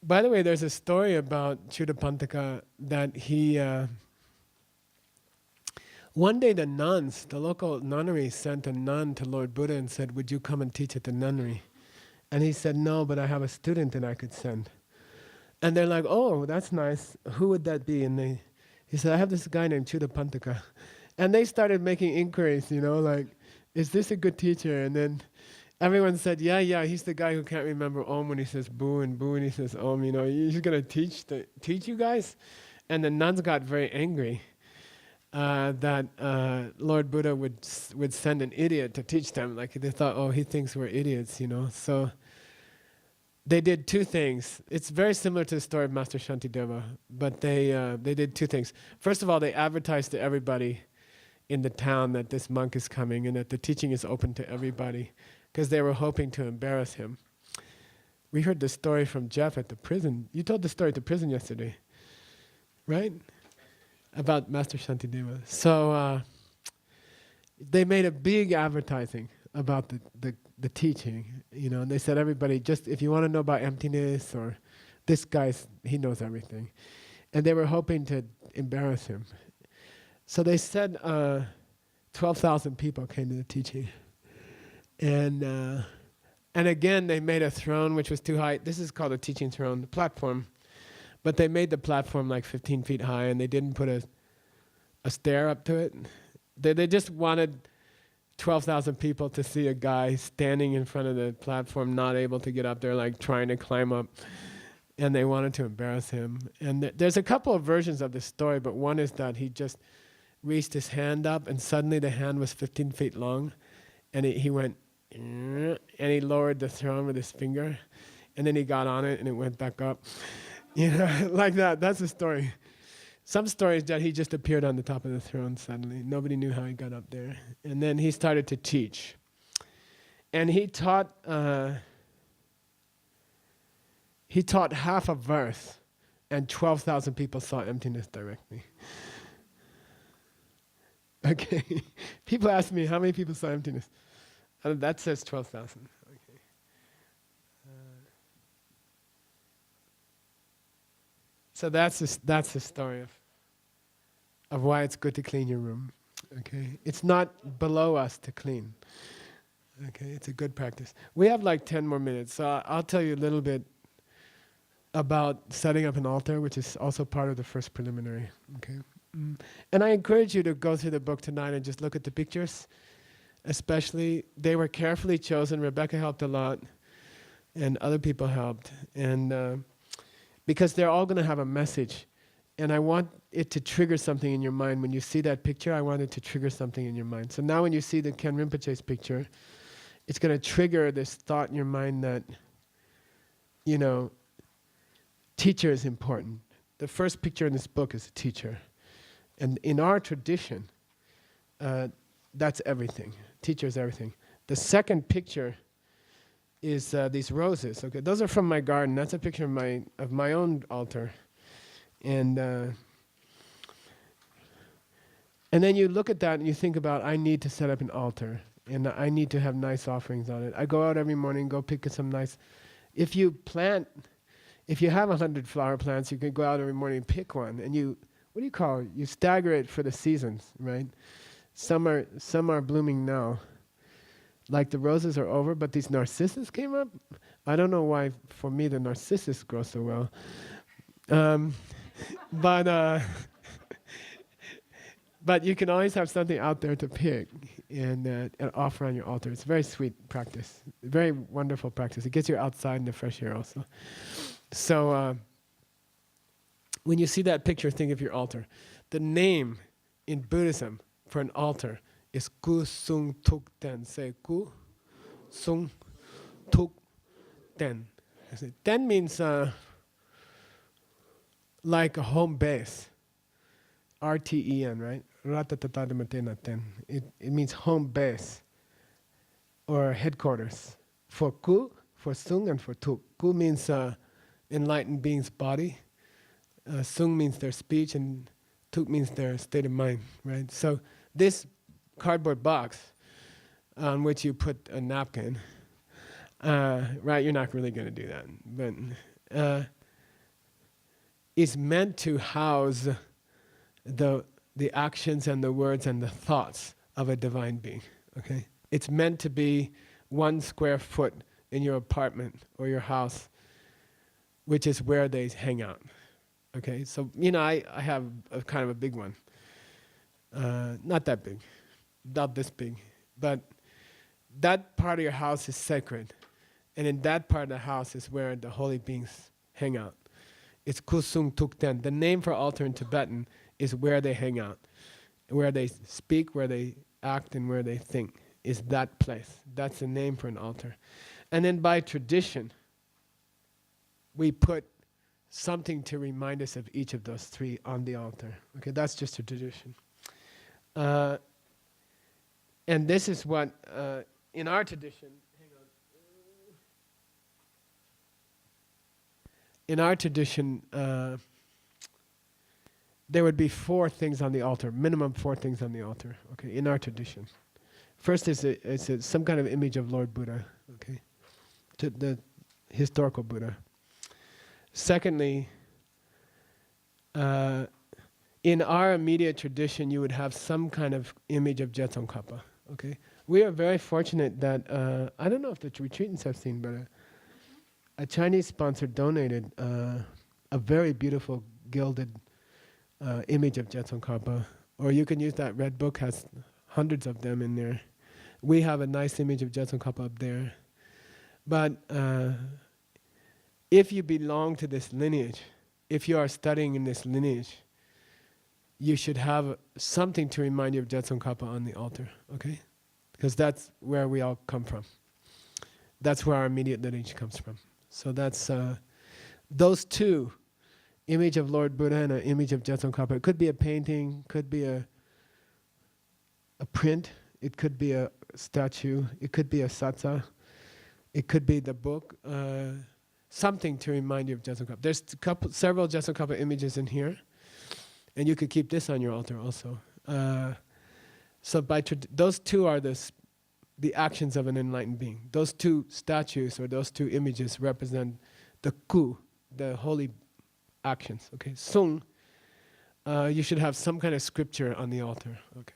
By the way, there's a story about Chuddapantaka that One day the nuns, the local nunnery, sent a nun to Lord Buddha and said, "Would you come and teach at the nunnery?" And he said, "No, but I have a student that I could send." And they're like, "Oh, that's nice. Who would that be?" And he said, "I have this guy named Chudapantaka." And they started making inquiries, like, "Is this a good teacher?" And then everyone said, yeah, he's the guy who can't remember Om when he says boo and boo when he says Om, he's going to teach you guys? And the nuns got very angry that Lord Buddha would send an idiot to teach them. Like they thought, oh, he thinks we're idiots, So they did two things. It's very similar to the story of Master Shantideva, but they did two things. First of all, they advertised to everybody in the town that this monk is coming and that the teaching is open to everybody, because they were hoping to embarrass him. We heard the story from Jeff at the prison. You told the story at the prison yesterday, right? About Master Shantideva. So they made a big advertising about the teaching, and they said, everybody, just if you want to know about emptiness, or this guy's, he knows everything. And they were hoping to embarrass him. So they said 12,000 people came to the teaching. And again, they made a throne which was too high. This is called a teaching throne, the platform. But they made the platform like 15 feet high, and they didn't put a stair up to it. They just wanted 12,000 people to see a guy standing in front of the platform, not able to get up there, like trying to climb up. And they wanted to embarrass him. And there's a couple of versions of this story, but one is that he just reached his hand up, and suddenly the hand was 15 feet long. And he went, and he lowered the throne with his finger, and then he got on it and it went back up. Like that. That's the story. Some stories that he just appeared on the top of the throne suddenly. Nobody knew how he got up there. And then he started to teach. And he taught half a verse, and 12,000 people saw emptiness directly. Okay. People ask me, how many people saw emptiness? That says 12,000. Okay. So that's the story of why it's good to clean your room. Okay. It's not below us to clean. Okay. It's a good practice. We have like 10 more minutes, so I'll tell you a little bit about setting up an altar, which is also part of the first preliminary. Okay. And I encourage you to go through the book tonight and just look at the pictures. Especially, they were carefully chosen. Rebecca helped a lot, and other people helped. And because they're all going to have a message. And I want it to trigger something in your mind. When you see that picture, I want it to trigger something in your mind. So now when you see the Ken Rinpoche's picture, it's going to trigger this thought in your mind that, teacher is important. The first picture in this book is a teacher. And in our tradition, that's everything. Teacher is everything. The second picture is these roses. Okay, those are from my garden. That's a picture of my own altar. And then you look at that and you think about, I need to set up an altar, and I need to have nice offerings on it. I go out every morning, go pick some nice. If you have 100 flower plants, you can go out every morning and pick one, and what do you call it? You stagger it for the seasons, right? Some are blooming now. Like the roses are over, but these narcissus came up. I don't know why, for me, the narcissus grow so well. But you can always have something out there to pick and offer on your altar. It's a very sweet practice, very wonderful practice. It gets you outside in the fresh air also. So when you see that picture, think of your altar. The name in Buddhism for an altar is Ku Sung Tuk Ten. Say Ku Sung Tuk Ten. Ten means like a home base. RTEN, right? Ratatatamatena. It means home base or headquarters. For Ku, for Sung, and for Tuk. Ku means enlightened being's body. Sung means their speech, and Tuk means their state of mind, right? So this cardboard box on which you put a napkin, right? You're not really going to do that, but is meant to house the the actions and the words and the thoughts of a divine being. Okay? It's meant to be 1 square foot in your apartment or your house, which is where they hang out. Okay? So, I have a kind of a big one. Not that big, not this big, but that part of your house is sacred. And in that part of the house is where the holy beings hang out. It's Kusung Tukten. The name for altar in Tibetan is where they hang out. Where they speak, where they act, and where they think is that place. That's the name for an altar. And then by tradition, we put something to remind us of each of those 3 on the altar. Okay, that's just a tradition. And this is what, in our tradition, there would be 4 things on the altar, minimum 4 things on the altar, okay, in our tradition. First is some kind of image of Lord Buddha, okay, the historical Buddha. Secondly, in our immediate tradition, you would have some kind of image of Jetsongkhapa, okay? We are very fortunate that, I don't know if the retreatants have seen, but a Chinese sponsor donated a very beautiful gilded image of Jetsongkhapa, or you can use that red book, has hundreds of them in there. We have a nice image of Jetsongkhapa up there. But if you belong to this lineage, if you are studying in this lineage, you should have something to remind you of Jetsongkhapa on the altar, okay? Because that's where we all come from. That's where our immediate lineage comes from. So that's those 2, image of Lord Buddha and an image of Jetsongkhapa. It could be a painting, could be a print, it could be a statue, it could be a satsa, it could be the book, something to remind you of Jetsongkhapa. There's several Jetsongkhapa images in here, and you could keep this on your altar also. So those 2 are the actions of an enlightened being. Those 2 statues or those 2 images represent the ku, the holy actions. Okay, sung, you should have some kind of scripture on the altar. Okay,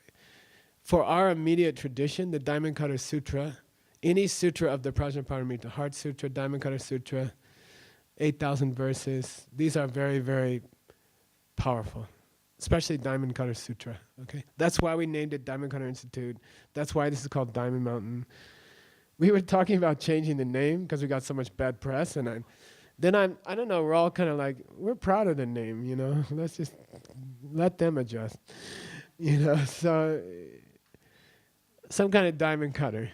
for our immediate tradition, the Diamond Cutter Sutra, any sutra of the Prajnaparamita, Heart Sutra, Diamond Cutter Sutra, 8,000 verses. These are very, very powerful. Especially Diamond Cutter Sutra, okay? That's why we named it Diamond Cutter Institute. That's why this is called Diamond Mountain. We were talking about changing the name because we got so much bad press, and I don't know, we're all kind of like, we're proud of the name, let's just let them adjust, so some kind of diamond cutter,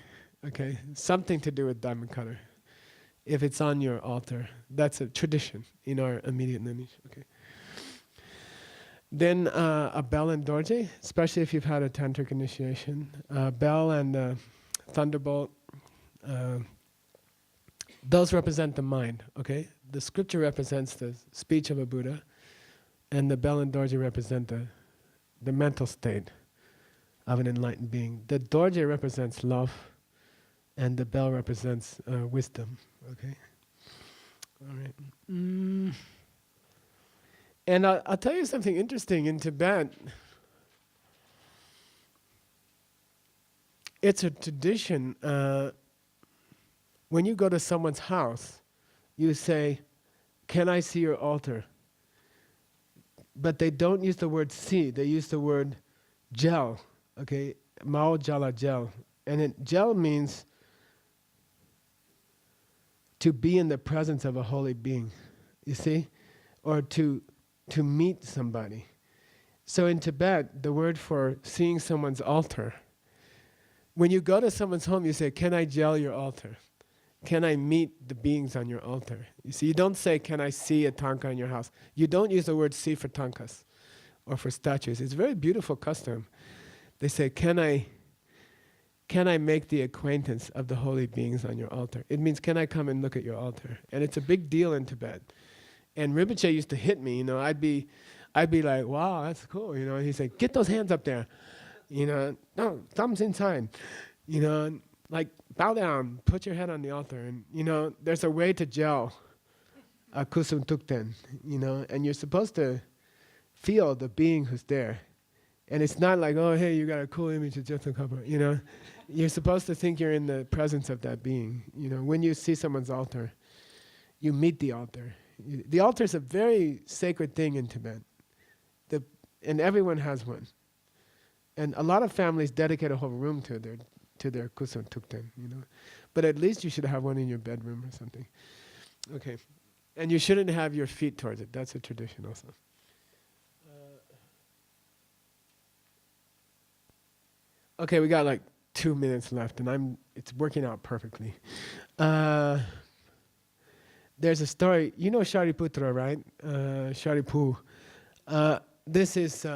okay? Something to do with diamond cutter. If it's on your altar, that's a tradition in our immediate lineage, okay? Then a bell and dorje, especially if you've had a tantric initiation. Bell and thunderbolt, those represent the mind, okay? The scripture represents the speech of a Buddha, and the bell and dorje represent the mental state of an enlightened being. The dorje represents love, and the bell represents wisdom, okay? All right. And I'll tell you something interesting. In Tibet, it's a tradition. When you go to someone's house, you say, "Can I see your altar?" But they don't use the word "see." They use the word "gel." Okay, Mao Jala gel, and gel means to be in the presence of a holy being. You see, or to meet somebody. So in Tibet, the word for seeing someone's altar, when you go to someone's home, you say, "Can I gel your altar? Can I meet the beings on your altar?" You see, you don't say, "Can I see a tanka in your house?" You don't use the word "see" for tankas or for statues. It's a very beautiful custom. They say, can I make the acquaintance of the holy beings on your altar? It means, can I come and look at your altar? And it's a big deal in Tibet. And Rinpoche used to hit me, I'd be like, "Wow, that's cool," And he'd say, "Get those hands up there, no, thumbs inside, like bow down, put your head on the altar." And there's a way to gel a kusum tukten, and you're supposed to feel the being who's there, And it's not like, oh, hey, you got a cool image of Jetsun Kappa, you know. You're supposed to think you're in the presence of that being. You know, when you see someone's altar, you meet the altar. The altar is a very sacred thing in Tibet. And everyone has one. And a lot of families dedicate a whole room to their Kusum Tukten, you know. But at least you should have one in your bedroom or something. Okay. And you shouldn't have your feet towards it. That's a tradition also. Okay, we got like 2 minutes left, and it's working out perfectly. There's a story. You know Shariputra, right? Sharipu. This is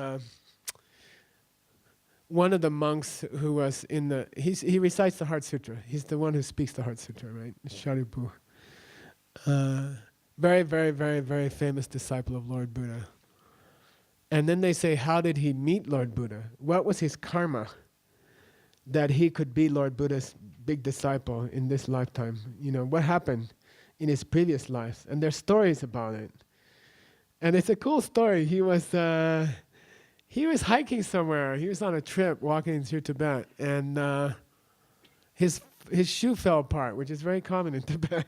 one of the monks who was in the. He recites the Heart Sutra. He's the one who speaks the Heart Sutra, right? Sharipu. Very, very, very, very famous disciple of Lord Buddha. And then they say, how did he meet Lord Buddha? What was his karma that he could be Lord Buddha's big disciple in this lifetime? You know, what happened in his previous lives? And there's stories about it. And it's a cool story. He was hiking somewhere. He was on a trip walking through Tibet, and his shoe fell apart, which is very common in Tibet.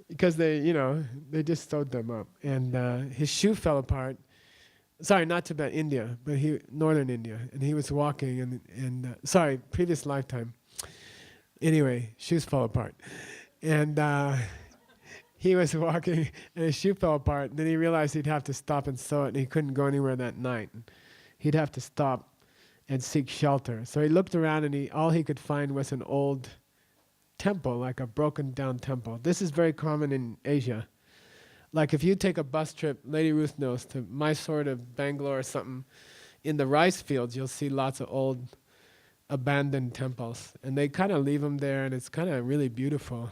Because they just sewed them up. And his shoe fell apart. Sorry, not Tibet, India, but northern India. And he was walking, and previous lifetime. Anyway, shoes fell apart. And he was walking, and his shoe fell apart. And then he realized he'd have to stop and sew it, and he couldn't go anywhere that night. He'd have to stop and seek shelter. So he looked around, and all he could find was an old temple, like a broken down temple. This is very common in Asia. Like if you take a bus trip, Lady Ruth knows, to Mysore to Bangalore or something, in the rice fields you'll see lots of old abandoned temples. And they kind of leave them there, and it's kind of really beautiful.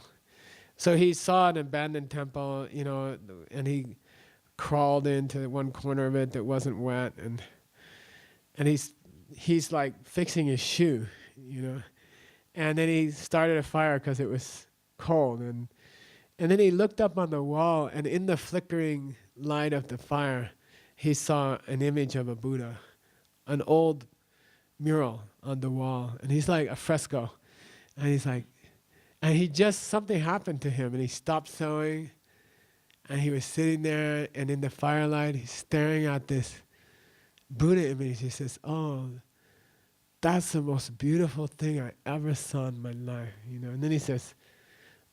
So he saw an abandoned temple, you know, and he crawled into one corner of it that wasn't wet, and he's like fixing his shoe, you know. And then he started a fire because it was cold. And then he looked up on the wall, and in the flickering light of the fire, he saw an image of a Buddha, an old mural on the wall. And he's like, a fresco. And he's like, something happened to him, and he stopped sewing, and he was sitting there, and in the firelight, he's staring at this Buddha image. He says, oh, that's the most beautiful thing I ever saw in my life, you know. And then he says,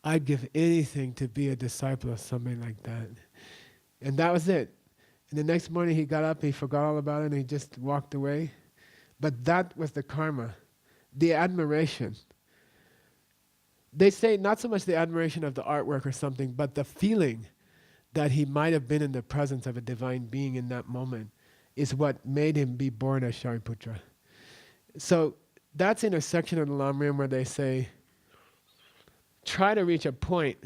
I'd give anything to be a disciple of somebody like that. And that was it. And the next morning he got up, he forgot all about it, and he just walked away. But that was the karma, the admiration. They say not so much the admiration of the artwork or something, but the feeling that he might have been in the presence of a divine being in that moment is what made him be born as Shariputra. So that's in a section of the Lamrim where they say, try to reach a point.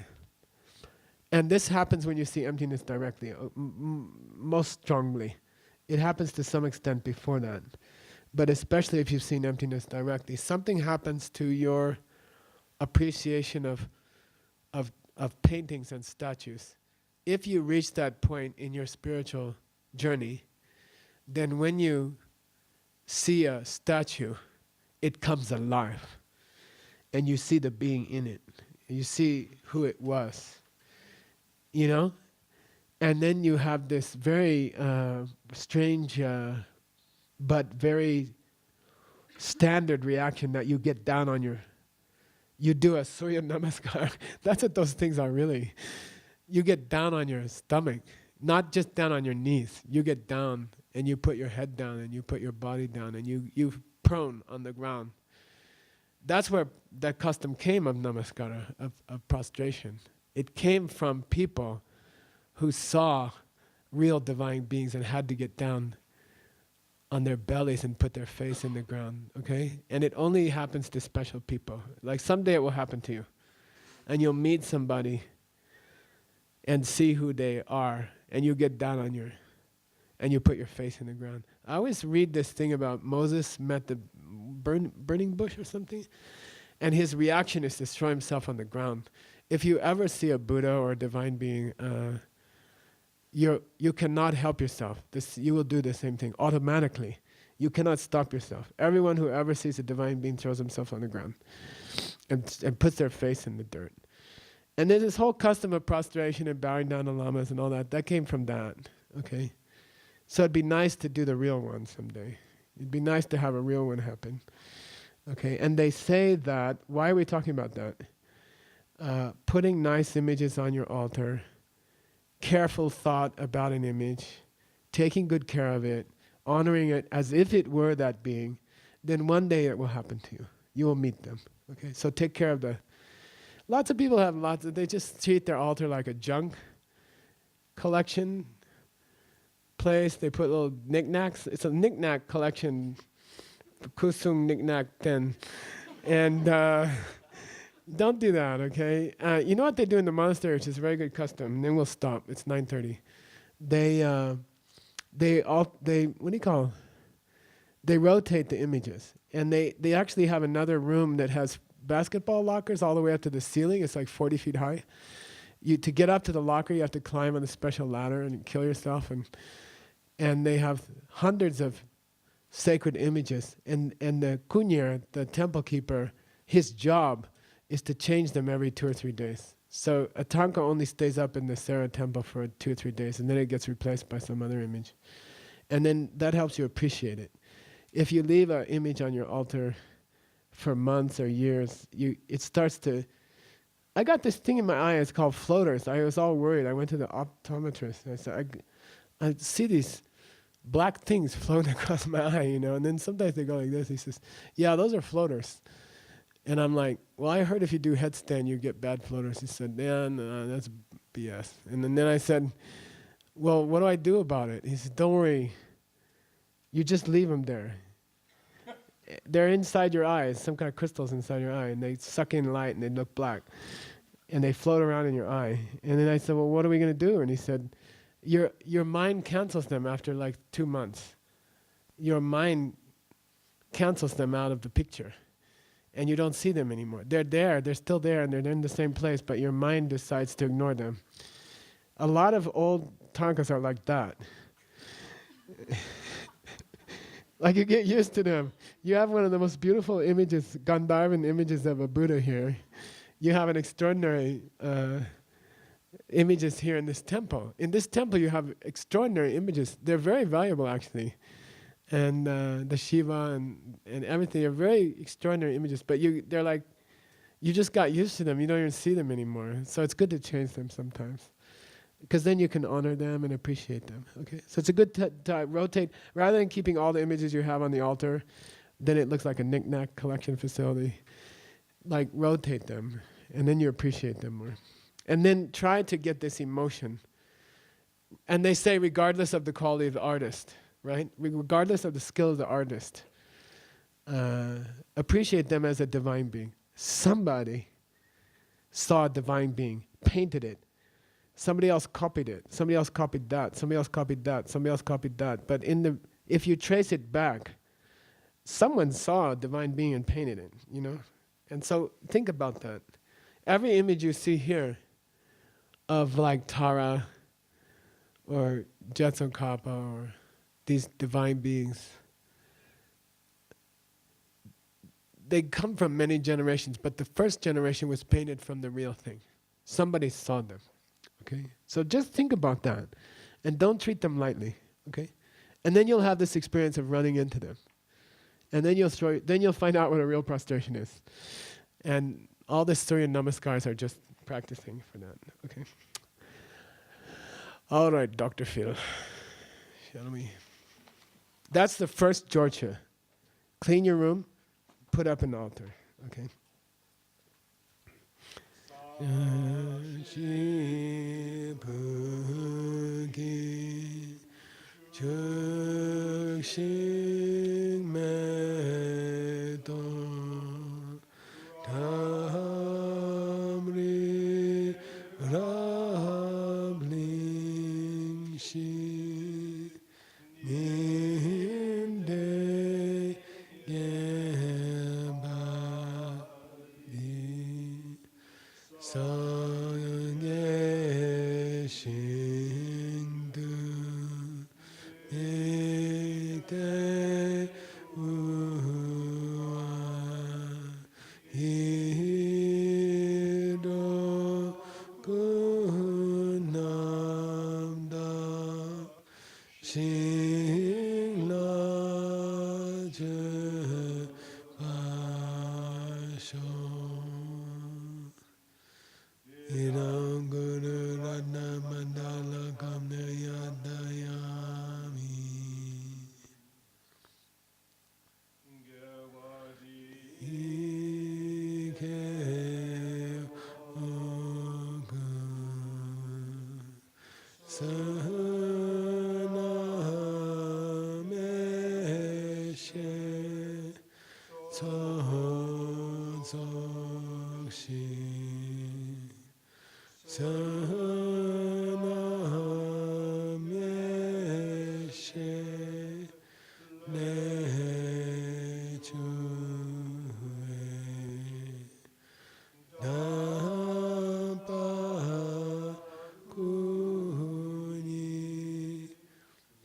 And this happens when you see emptiness directly, most strongly. It happens to some extent before that. But especially if you've seen emptiness directly, something happens to your appreciation of paintings and statues. If you reach that point in your spiritual journey, then when you see a statue, it comes alive. And you see the being in it. You see who it was. You know? And then you have this very strange but very standard reaction that you get down on you do a Surya Namaskar. That's what those things are really. You get down on your stomach, not just down on your knees. You get down and you put your head down and you put your body down and you prone on the ground. That's where that custom came of namaskara, of prostration. It came from people who saw real divine beings and had to get down on their bellies and put their face in the ground, okay? And it only happens to special people. Like someday it will happen to you. And you'll meet somebody and see who they are, and you get down on and you put your face in the ground. I always read this thing about Moses met the burning bush or something, and his reaction is to throw himself on the ground. If you ever see a Buddha or a divine being, you cannot help yourself. You will do the same thing automatically. You cannot stop yourself. Everyone who ever sees a divine being throws himself on the ground and puts their face in the dirt. And there's this whole custom of prostration and bowing down to lamas and all that. That came from that, okay? So it'd be nice to do the real one someday. It'd be nice to have a real one happen, okay? And they say that, why are we talking about that? Putting nice images on your altar, careful thought about an image, taking good care of it, honoring it as if it were that being, then one day it will happen to you. You will meet them, okay? So take care of the... Lots of people have they just treat their altar like a junk collection place. They put little knickknacks. It's a knickknack collection, kusung knickknack 10. And don't do that, okay? You know what they do in the monastery, which is a very good custom, and then we'll stop. It's 9:30. What do you call it? They rotate the images. And they actually have another room that has basketball lockers all the way up to the ceiling. It's like 40 feet high. To get up to the locker, you have to climb on a special ladder and kill yourself. And they have hundreds of sacred images. And the kunyar, the temple keeper, his job is to change them every 2 or 3 days. So a tanka only stays up in the Sera temple for 2 or 3 days, and then it gets replaced by some other image. And then that helps you appreciate it. If you leave an image on your altar for months or years, it starts to... I got this thing in my eye, it's called floaters. I was all worried. I went to the optometrist and I said, I see these black things floating across my eye, you know, and then sometimes they go like this. He says, yeah, those are floaters. And I'm like, well, I heard if you do headstand, you get bad floaters. He said, yeah, no, that's BS. And then I said, well, what do I do about it? He said, don't worry, you just leave them there. They're inside your eyes, some kind of crystals inside your eye, and they suck in light and they look black. And they float around in your eye. And then I said, well, what are we going to do? And he said, your mind cancels them after like 2 months. Your mind cancels them out of the picture. And you don't see them anymore. They're there, they're still there, and they're in the same place, but your mind decides to ignore them. A lot of old tankas are like that. Like you get used to them. You have one of the most beautiful images, Gandharvan images of a Buddha here. You have an extraordinary images here in this temple. In this temple you have extraordinary images. They're very valuable actually. And the Shiva and everything are very extraordinary images. But they're like, you just got used to them. You don't even see them anymore. So it's good to change them sometimes. Because then you can honor them and appreciate them. Okay, so it's a good to rotate rather than keeping all the images you have on the altar. Then it looks like a knick-knack collection facility. Like rotate them, and then you appreciate them more. And then try to get this emotion. And they say, regardless of the quality of the artist, right? Regardless of the skill of the artist, appreciate them as a divine being. Somebody saw a divine being, painted it. Somebody else copied it. Somebody else copied that. Somebody else copied that. Somebody else copied that. But if you trace it back, someone saw a divine being and painted it, you know? And so think about that. Every image you see here of like Tara or Jetsunkapa or these divine beings, they come from many generations, but the first generation was painted from the real thing. Somebody saw them. Okay, so just think about that, and don't treat them lightly. Okay, and then you'll have this experience of running into them, and then you'll find out what a real prostration is, and all the Surya Namaskars are just practicing for that. Okay. All right, Dr. Phil, shall we? That's the first Jorchu. Clean your room, put up an altar. Okay. Shi Bhugi Chukshing Medon Tamri Rabling Shi Minde Gemba Sangye Shindu Ite Shingla Je Pasho Idam Guru Ratna Mandala Kamna Yadayami Ike Ogu Sana Meshe Tsokshi Sana Meshe Nechue Nampa Kuni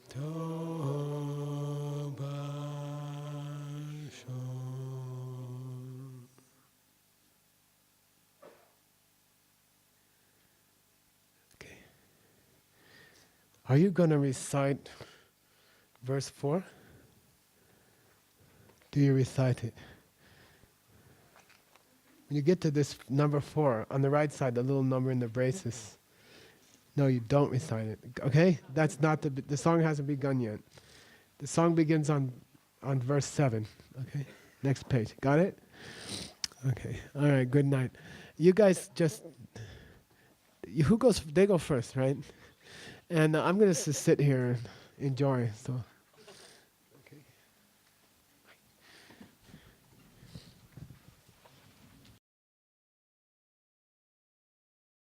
Tobasho. Okay. Are you going to recite verse 4? Do you recite it? When you get to this number 4, on the right side, the little number in the braces. No, you don't recite it. Okay? That's not the song hasn't begun yet. The song begins on verse 7. Okay? Next page. Got it? Okay. All right. Good night. You guys just, who goes, they go first, right? And I'm going to sit here and enjoy. So